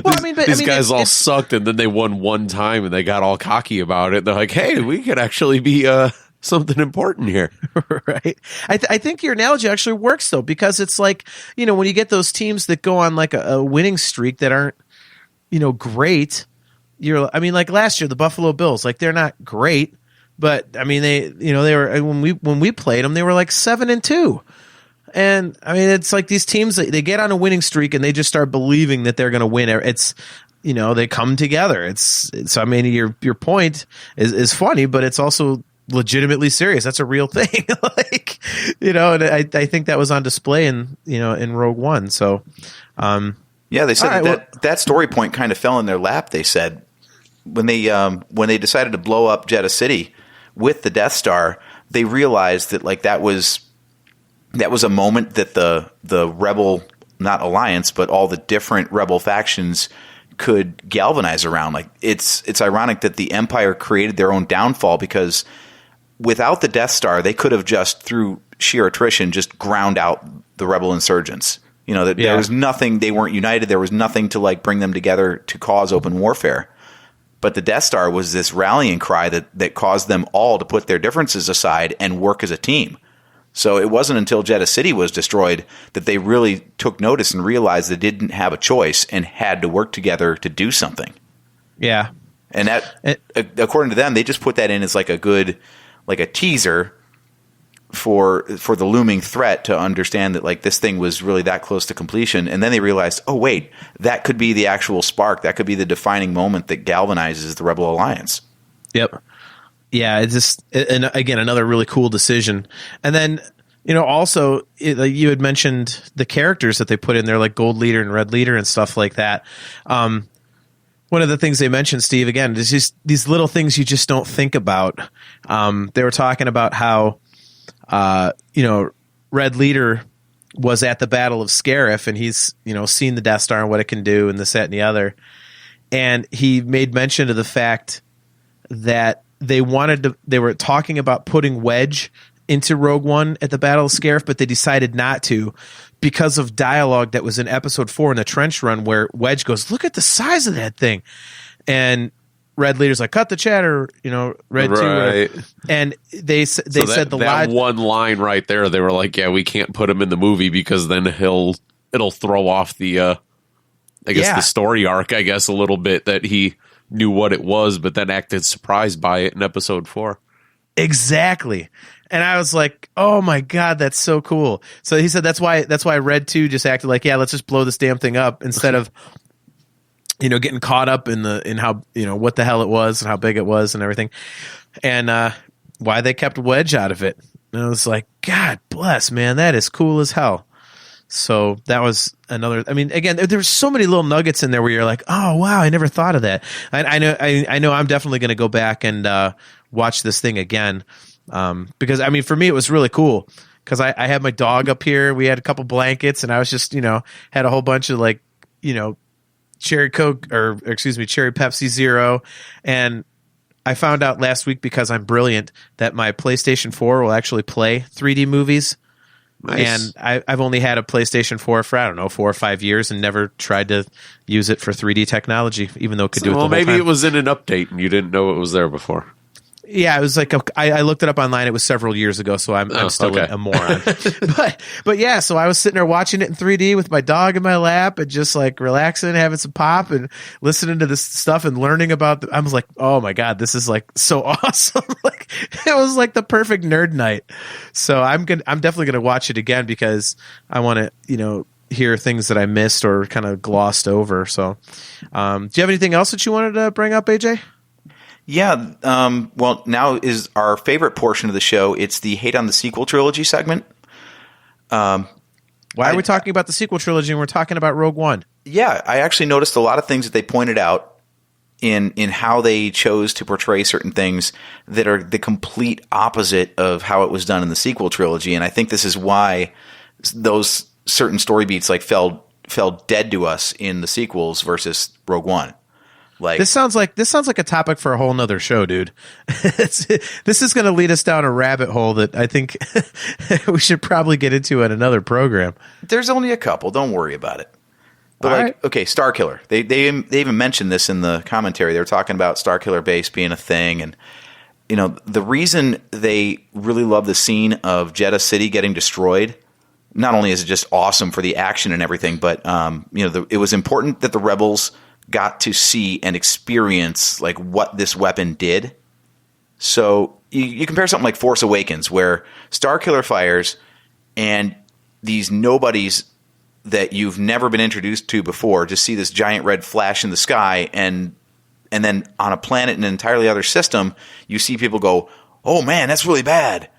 Well, these guys all sucked, and then they won one time, and they got all cocky about it. They're like, "Hey, we could actually be something important here." Right. I think your analogy actually works though, because it's like, when you get those teams that go on like a winning streak that aren't, great, like last year, the Buffalo Bills, like they're not great, but I mean, they were, when we played them, they were like 7-2. And I mean, it's like these teams, they get on a winning streak and they just start believing that they're going to win. It's, they come together. It's, I mean, your point is funny, but it's also legitimately serious. That's a real thing. Like, and I think that was on display in Rogue One. So, yeah, they said that story point kind of fell in their lap. They said when they decided to blow up Jeddah City with the Death Star, they realized that like that was a moment that the Rebel, not alliance, but all the different Rebel factions could galvanize around. Like it's ironic that the Empire created their own downfall, because without the Death Star, they could have just, through sheer attrition, just ground out the Rebel insurgents. There was nothing, they weren't united. There was nothing to like bring them together to cause open warfare. But the Death Star was this rallying cry that caused them all to put their differences aside and work as a team. So it wasn't until Jeddah City was destroyed that they really took notice and realized they didn't have a choice and had to work together to do something. Yeah. And that, according to them, they just put that in as like a teaser for the looming threat, to understand that like this thing was really that close to completion. And then they realized, oh wait, that could be the actual spark. That could be the defining moment that galvanizes the Rebel Alliance. Yep. Yeah. It's just, and again, another really cool decision. And then, also you had mentioned the characters that they put in there, like Gold Leader and Red Leader and stuff like that. One of the things they mentioned, Steve, again, is just these little things you just don't think about. They were talking about how, Red Leader was at the Battle of Scarif, and he's, seen the Death Star and what it can do and this, that, and the other. And he made mention of the fact that they were talking about putting Wedge into Rogue One at the Battle of Scarif, but they decided not to, because of dialogue that was in episode 4 in the trench run, where Wedge goes, "Look at the size of that thing." And Red Leader's like, "Cut the chatter," Red right. 2. And they said that one line right there, they were like, "Yeah, we can't put him in the movie because then he'll it'll throw off the the story arc, I guess, a little bit, that he knew what it was, but then acted surprised by it in episode 4. Exactly. And I was like, oh my God, that's so cool. So he said that's why Red 2 just acted like, yeah, let's just blow this damn thing up instead of, getting caught up in how, what the hell it was and how big it was and everything. And why they kept Wedge out of it. And I was like, God bless, man, that is cool as hell. So that was another. I mean, again, there's so many little nuggets in there where you're like, "Oh wow, I never thought of that." I know. I'm definitely going to go back and watch this thing again because I mean, for me, it was really cool because I had my dog up here. We had a couple blankets, and I was just had a whole bunch of cherry Coke cherry Pepsi Zero, and I found out last week because I'm brilliant that my PlayStation 4 will actually play 3D movies. Nice. And I've only had a PlayStation 4 for, I don't know, 4 or 5 years and never tried to use it for 3D technology, even though it could do it the whole time. Well, maybe it was in an update and you didn't know it was there before. Yeah, it was like I looked it up online. It was several years ago, so I'm still a moron. but yeah, so I was sitting there watching it in 3D with my dog in my lap and just relaxing, having some pop and listening to this stuff and learning about. I was like, oh my God, this is so awesome! It was the perfect nerd night. So I'm definitely gonna watch it again because I want to hear things that I missed or kind of glossed over. So, do you have anything else that you wanted to bring up, AJ? Yeah, well, now is our favorite portion of the show. It's the Hate on the Sequel Trilogy segment. Why are we talking about the sequel trilogy and we're talking about Rogue One? Yeah, I actually noticed a lot of things that they pointed out in how they chose to portray certain things that are the complete opposite of how it was done in the sequel trilogy. And I think this is why those certain story beats fell dead to us in the sequels versus Rogue One. This sounds like a topic for a whole nother show, dude. This is going to lead us down a rabbit hole that I think we should probably get into in another program. There's only a couple. Don't worry about it. But okay, Starkiller. They even mentioned this in the commentary. They were talking about Starkiller Base being a thing, and the reason they really love the scene of Jeddah City getting destroyed. Not only is it just awesome for the action and everything, but it was important that the rebels got to see and experience what this weapon did. So you compare something like Force Awakens, where Starkiller fires and these nobodies that you've never been introduced to before just see this giant red flash in the sky, and then on a planet in an entirely other system, you see people go, "Oh man, that's really bad."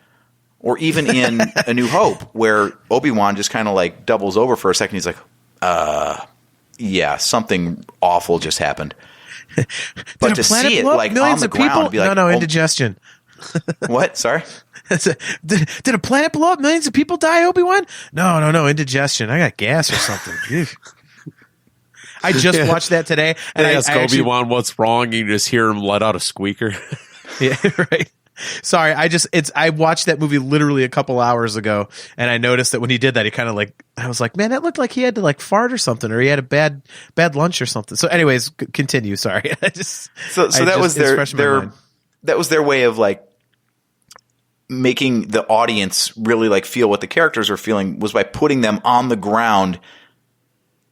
Or even in A New Hope, where Obi-Wan just kind of doubles over for a second. He's like, yeah, something awful just happened. But to see it on the ground, be like, no, indigestion. What? Sorry. Did a planet blow up? Millions of people die, Obi-Wan? No, indigestion. I got gas or something. I just watched that today, and I asked Obi-Wan what's wrong. You just hear him let out a squeaker. Yeah, right. Sorry, I watched that movie literally a couple hours ago, and I noticed that when he did that, he kind of I was like, man, that looked like he had to fart or something, or he had a bad lunch or something. So, anyways, continue. Sorry, that was their way of making the audience really feel what the characters were feeling, was by putting them on the ground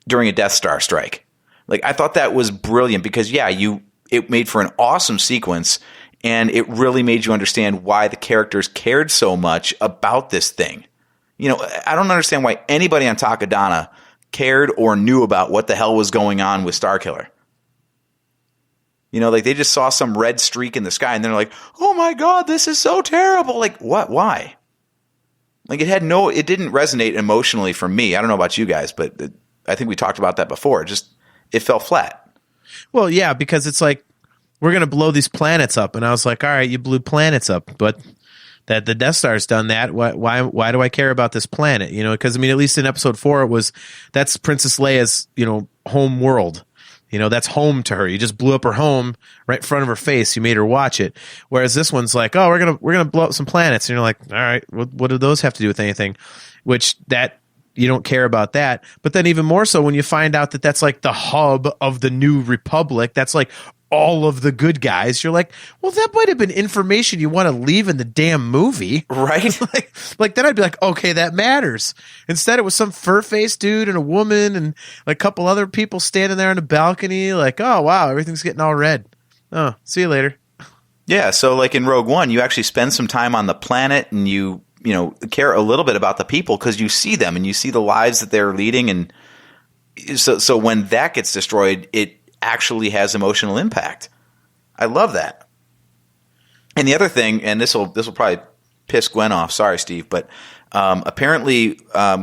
during a Death Star strike. I thought that was brilliant because it made for an awesome sequence. And it really made you understand why the characters cared so much about this thing. I don't understand why anybody on Takodana cared or knew about what the hell was going on with Starkiller. They just saw some red streak in the sky and they're like, "Oh my God, this is so terrible." What? Why? It didn't resonate emotionally for me. I don't know about you guys, but I think we talked about that before. It fell flat. Well, yeah, because it's we're going to blow these planets up. And I was like, all right, you blew planets up, but that the Death Star's done that. Why do I care about this planet? Because at least in episode 4, that's Princess Leia's, home world. That's home to her. You just blew up her home right in front of her face. You made her watch it. Whereas this one's like, oh, we're going to blow up some planets. And you're like, all right, what do those have to do with anything? Which you don't care about that. But then even more so when you find out that that's the hub of the New Republic. That's all of the good guys. You're like, well, that might have been information you want to leave in the damn movie. Right? like then I'd be like, okay, that matters. Instead, it was some fur-faced dude and a woman and like a couple other people standing there on the balcony like, oh, wow, everything's getting all red. Oh, see you later. Yeah, so like in Rogue One, you actually spend some time on the planet and you care a little bit about the people because you see them and you see the lives that they're leading. And so when that gets destroyed, it actually has emotional impact. I love that. And the other thing, and this will probably piss Gwen off. Sorry, Steve, but apparently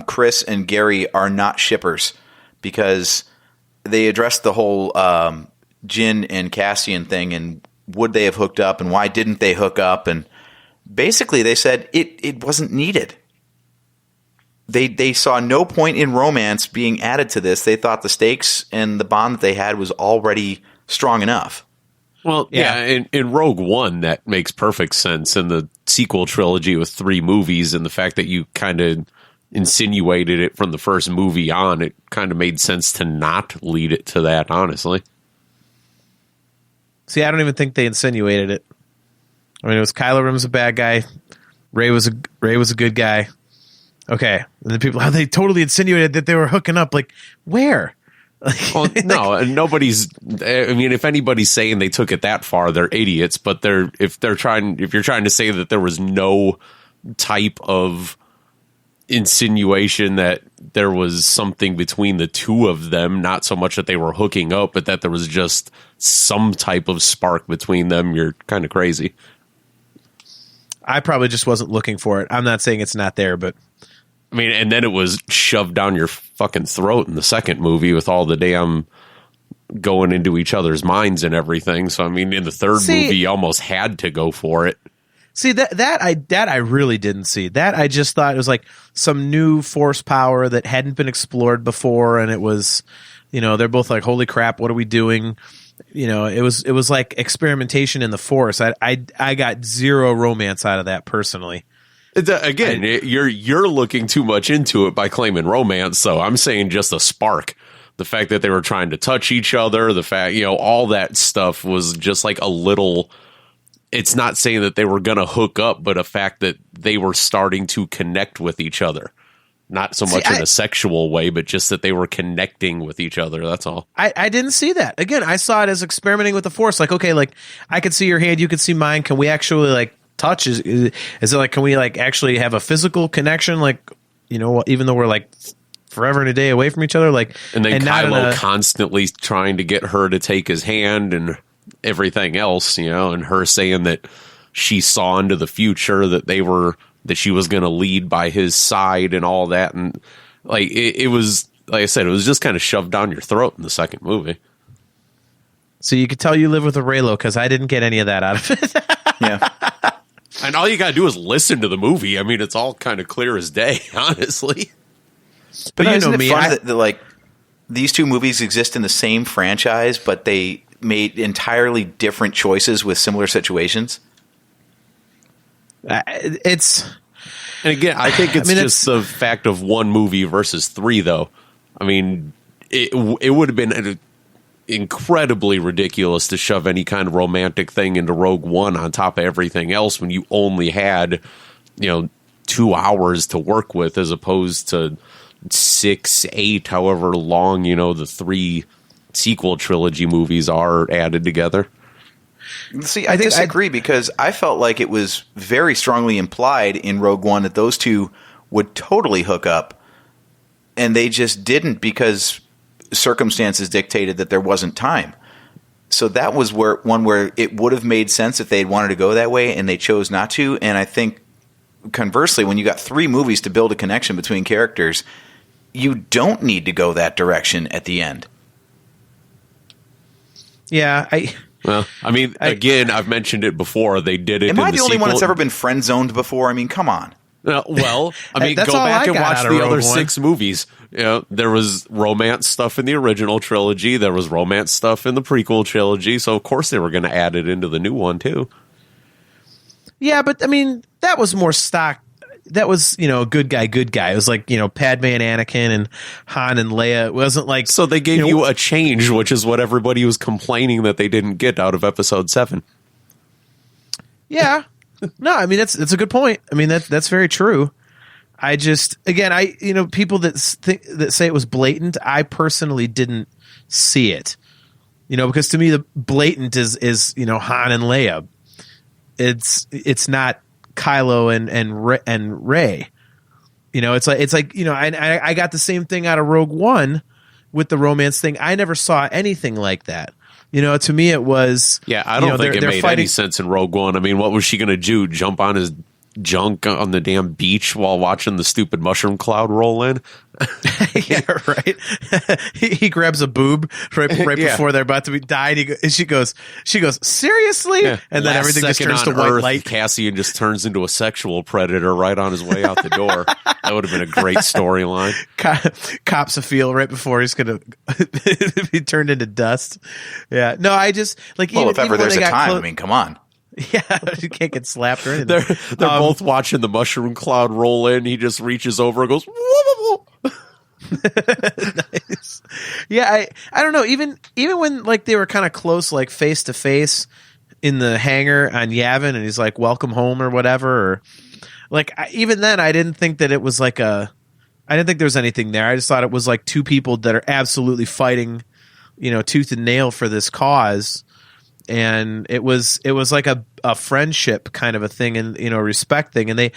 Chris and Gary are not shippers because they addressed the whole Jin and Cassian thing and would they have hooked up and why didn't they hook up? And basically they said it wasn't needed. They saw no point in romance being added to this. They thought the stakes and the bond that they had was already strong enough. Well, yeah, in Rogue One, that makes perfect sense. In the sequel trilogy with 3 movies and the fact that you kind of insinuated it from the first movie on, it kind of made sense to not lead it to that, honestly. See, I don't even think they insinuated it. I mean, it was Kylo Ren was a bad guy. Rey was a good guy. Okay, and the people, how they totally insinuated that they were hooking up. Like, where? Well, no, nobody's. I mean, if anybody's saying they took it that far, they're idiots. But if you're trying to say that there was no type of insinuation that there was something between the two of them, not so much that they were hooking up, but that there was just some type of spark between them, you're kind of crazy. I probably just wasn't looking for it. I'm not saying it's not there, but I mean, and then it was shoved down your fucking throat in the second movie with all the damn going into each other's minds and everything. So, I mean, in the third movie, you almost had to go for it. See, that I really didn't see. That I just thought it was like some new force power that hadn't been explored before, and it was, they're both like, holy crap, what are we doing? It was like experimentation in the force. I got zero romance out of that personally. Again, you're looking too much into it by claiming romance. So I'm saying just a spark. The fact that they were trying to touch each other, the fact, all that stuff was just like a little. It's not saying that they were going to hook up, but a fact that they were starting to connect with each other. Not so much in a sexual way, but just that they were connecting with each other. That's all. I didn't see that. Again, I saw it as experimenting with the force. Like, okay, like I could see your hand, you could see mine. Can we actually like touch? Is it like, can we like actually have a physical connection? Like, even though we're like forever and a day away from each other, like, and then Kylo constantly trying to get her to take his hand and everything else, and her saying that she saw into the future that she was going to lead by his side and all that. And like, it was, like I said, it was just kind of shoved down your throat in the second movie. So you could tell you live with a Reylo because I didn't get any of that out of it. Yeah. And all you got to do is listen to the movie. I mean, it's all kind of clear as day, honestly. But isn't it funny that like these two movies exist in the same franchise, but they made entirely different choices with similar situations? And again, I think it's just the fact of one movie versus 3, though. I mean, it would have been incredibly ridiculous to shove any kind of romantic thing into Rogue One on top of everything else when you only had, 2 hours to work with as opposed to 6, 8, however long, the 3 sequel trilogy movies are added together. See, I disagree because I felt like it was very strongly implied in Rogue One that those two would totally hook up, and they just didn't because circumstances dictated that there wasn't time. So that was where it would have made sense if they'd wanted to go that way, and they chose not to. And I think, conversely, when you got 3 movies to build a connection between characters, you don't need to go that direction at the end. Yeah, Well, I mean, again, I've mentioned it before. They did it. Am I the only one that's ever been friend zoned before? I mean, come on. Well, I mean, go back and watch the other 6 movies. There was romance stuff in the original trilogy. There was romance stuff in the prequel trilogy. So, of course, they were going to add it into the new one, too. Yeah, but, I mean, that was more stock. that was, you know, good guy. It was like, you know, Padme and Anakin and Han and Leia. It wasn't like, So they gave you a change, which is what everybody was complaining that they didn't get out of episode 7. yeah. No, I mean, that's a good point. I mean, that's very true. I just, again, you know, people that say it was blatant, I personally didn't see it, you know, because to me the blatant is, you know, Han and Leia. It's not Kylo and Rey. You know, it's like, you know, I got the same thing out of Rogue One with the romance thing. I never saw anything like that. You know, to me it was, Yeah, I don't think it made any sense in Rogue One. I mean, what was she going to do? Jump on his junk on the damn beach while watching the stupid mushroom cloud roll in? Yeah, right. he grabs a boob right before they're about to be died. She goes, seriously? Yeah. And then everything just turns to white light. Cassian just turns into a sexual predator right on his way out the door. That would have been a great storyline. Cops a feel right before he's going to be turned into dust. Yeah. No, I just like, Well, even, if ever even when there's they a got time, I mean, come on. yeah, you can't get slapped or anything. They're both watching the mushroom cloud roll in. He just reaches over and goes, whoa, whoa, whoa. Nice. Yeah, I don't know. Even when like they were kind of close, like face to face in the hangar on Yavin, and he's like, "Welcome home" or whatever. Or like even then, I didn't think that it was like I didn't think there was anything there. I just thought it was like two people that are absolutely fighting, you know, tooth and nail for this cause. And it was like a friendship kind of a thing, and, you know, respect thing. And they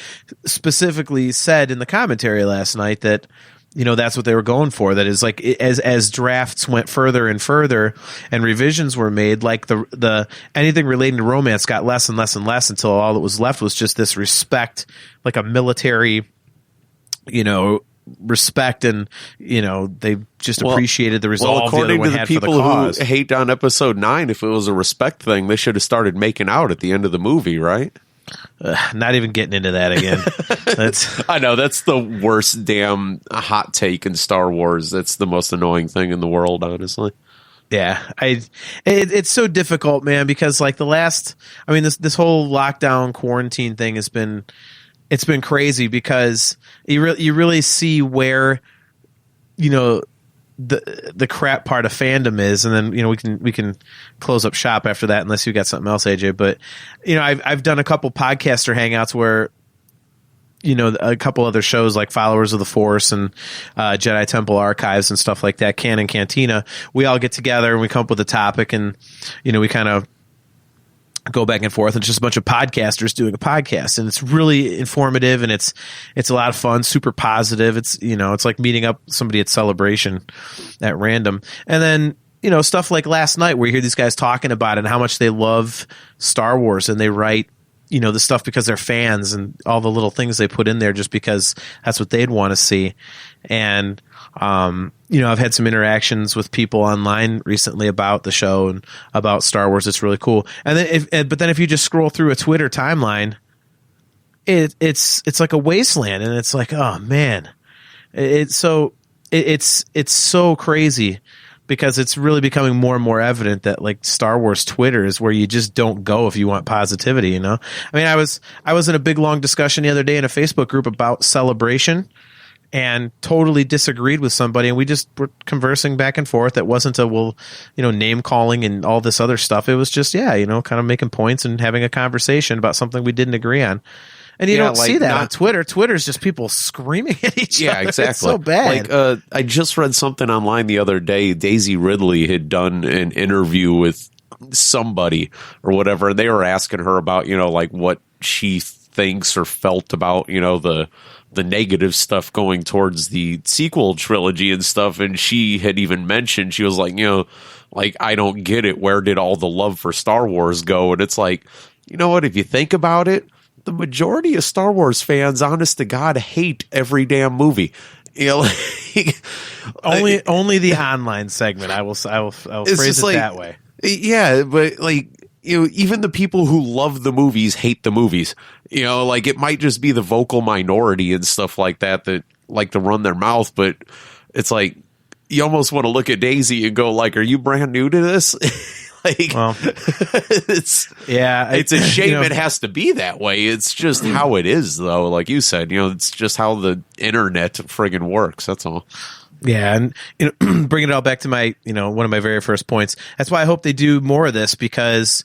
specifically said in the commentary last night that, you know, that's what they were going for. That is like, as drafts went further and further and revisions were made, like the anything relating to romance got less and less and less until all that was left was just this respect, like a military, you know, respect, and, you know, they just appreciated the resolve. Well, according the to the people who hate on episode 9, if it was a respect thing, they should have started making out at the end of the movie, right? Not even getting into that again. I know that's the worst damn hot take in Star Wars. That's the most annoying thing in the world, honestly. Yeah, it's so difficult, man, because like this whole lockdown quarantine thing it's been crazy, because you really see where, you know, the crap part of fandom is, and then, you know, we can close up shop after that unless you got something else, AJ. But, you know, I've done a couple podcaster hangouts where, you know, a couple other shows like Followers of the Force and Jedi Temple Archives and stuff like that, Canon Cantina, we all get together and we come up with a topic, and, you know, we kind of go back and forth, and it's just a bunch of podcasters doing a podcast, and it's really informative, and it's a lot of fun, super positive. It's, you know, it's like meeting up somebody at Celebration at random. And then, you know, stuff like last night where you hear these guys talking about it and how much they love Star Wars, and they write, you know, the stuff because they're fans, and all the little things they put in there just because that's what they'd want to see. And you know, I've had some interactions with people online recently about the show and about Star Wars. It's really cool. And then, but then if you just scroll through a Twitter timeline, it's like a wasteland, and it's like, oh man, it's so crazy, because it's really becoming more and more evident that like Star Wars Twitter is where you just don't go if you want positivity. You know, I mean, I was in a big long discussion the other day in a Facebook group about Celebration, and totally disagreed with somebody, and we just were conversing back and forth. It wasn't name calling and all this other stuff. It was just, you know, kind of making points and having a conversation about something we didn't agree on. And you don't see that on Twitter. Twitter's just people screaming at each other. Yeah, exactly. It's so bad. Like, I just read something online the other day. Daisy Ridley had done an interview with somebody or whatever. They were asking her about, you know, like what she thinks or felt about, you know, the negative stuff going towards the sequel trilogy and stuff. And she had even mentioned, she was like, you know, like, I don't get it. Where did all the love for Star Wars go? And it's like, you know what, if you think about it, the majority of Star Wars fans, honest to God, hate every damn movie. You know, like, only the online segment. I will phrase it that way. Yeah, but like, you know, even the people who love the movies hate the movies. You know, like, it might just be the vocal minority and stuff like that like to run their mouth, but it's like you almost want to look at Daisy and go, like, are you brand new to this? Like, Well, it's it's a shame it has to be that way. It's just how it is, though. Like you said, it's just how the internet friggin' works. That's all. Yeah, and bringing it all back to my, one of my very first points. That's why I hope they do more of this, because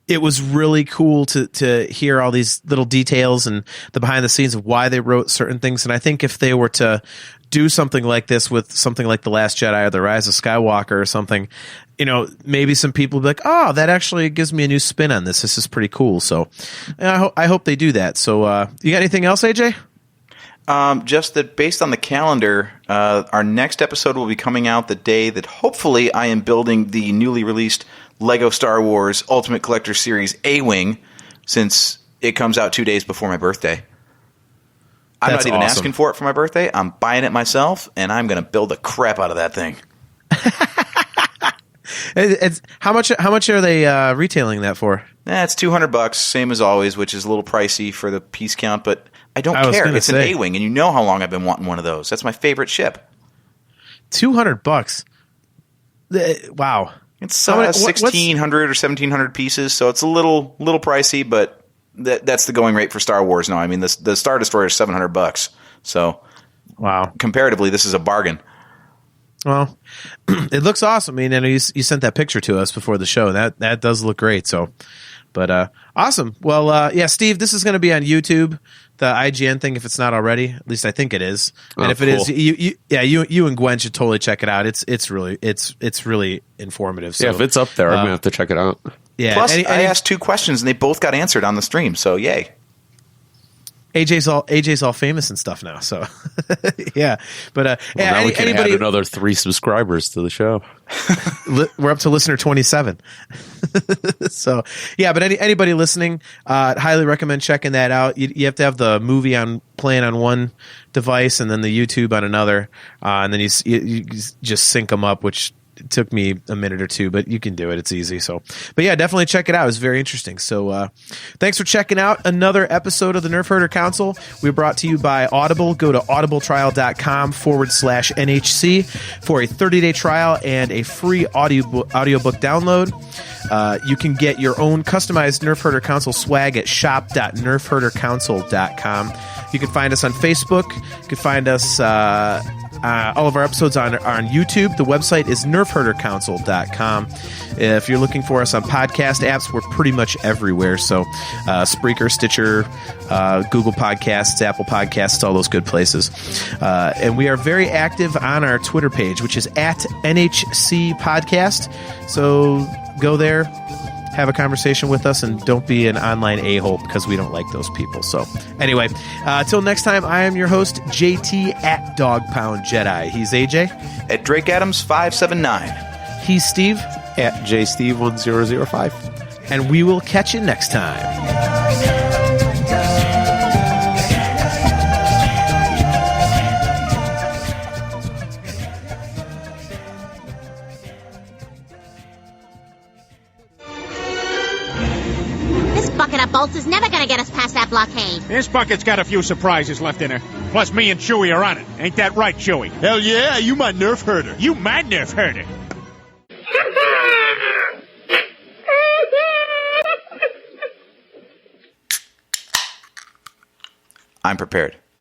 it was really cool to hear all these little details and the behind the scenes of why they wrote certain things. And I think if they were to do something like this with something like The Last Jedi or The Rise of Skywalker or something, maybe some people would be like, oh, that actually gives me a new spin on this. This is pretty cool. So I hope they do that. So you got anything else, AJ? Just that based on the calendar, our next episode will be coming out the day that hopefully I am building the newly released Lego Star Wars Ultimate Collector Series A-Wing, since it comes out 2 days before my birthday. I'm That's not even awesome. asking for it for my birthday. I'm buying it myself, and I'm going to build the crap out of that thing. How much are they retailing that for? It's $200, same as always, which is a little pricey for the piece count, but I don't care. It's an A-Wing, and you know how long I've been wanting one of those. That's my favorite ship. $200. Wow. It's 1,600 or 1,700 pieces, so it's a little pricey, but that's the going rate for Star Wars now. I mean, the Star Destroyer is $700, so wow. Comparatively, this is a bargain. Well, it looks awesome. I mean, you sent that picture to us before the show. That does look great. So, but awesome. Well, yeah, Steve, this is going to be on YouTube, the IGN thing, if it's not already. At least I think it is. And if it is, you and Gwen should totally check it out. It's really informative. So, if it's up there, I'm gonna have to check it out. Yeah. Plus, I asked 2 questions and they both got answered on the stream. So, yay. AJ's all famous and stuff now, so yeah. But Now we can add another 3 subscribers to the show. We're up to listener 27. So yeah, but anybody listening, highly recommend checking that out. You have to have the movie playing on one device and then the YouTube on another, and then you just sync them up, which it took me a minute or two, but you can do it. It's easy. So, but yeah, definitely check it out. It was very interesting. So, thanks for checking out another episode of the Nerf Herder Council. We brought to you by Audible. Go to audibletrial.com/NHC for a 30-day trial and a free audiobook download. You can get your own customized Nerf Herder Council swag at shop.nerfherdercouncil.com. You can find us on Facebook. You can find us all of our episodes on YouTube. The website is nerfherdercouncil.com. If you're looking for us on podcast apps, we're pretty much everywhere. So Spreaker, Stitcher, Google Podcasts, Apple Podcasts, all those good places. And we are very active on our Twitter page, which is at NHC Podcast. So go there, have a conversation with us, and don't be an online a-hole, because we don't like those people. So anyway, till next time, I am your host, JT at Dog Pound Jedi. He's AJ. At Drake Adams 579. He's Steve. At JSteve1005. And we will catch you next time. Bucket of bolts is never gonna get us past that blockade. This bucket's got a few surprises left in her. Plus, me and Chewie are on it. Ain't that right, Chewie? Hell yeah, you my Nerf herder. You my Nerf herder. I'm prepared.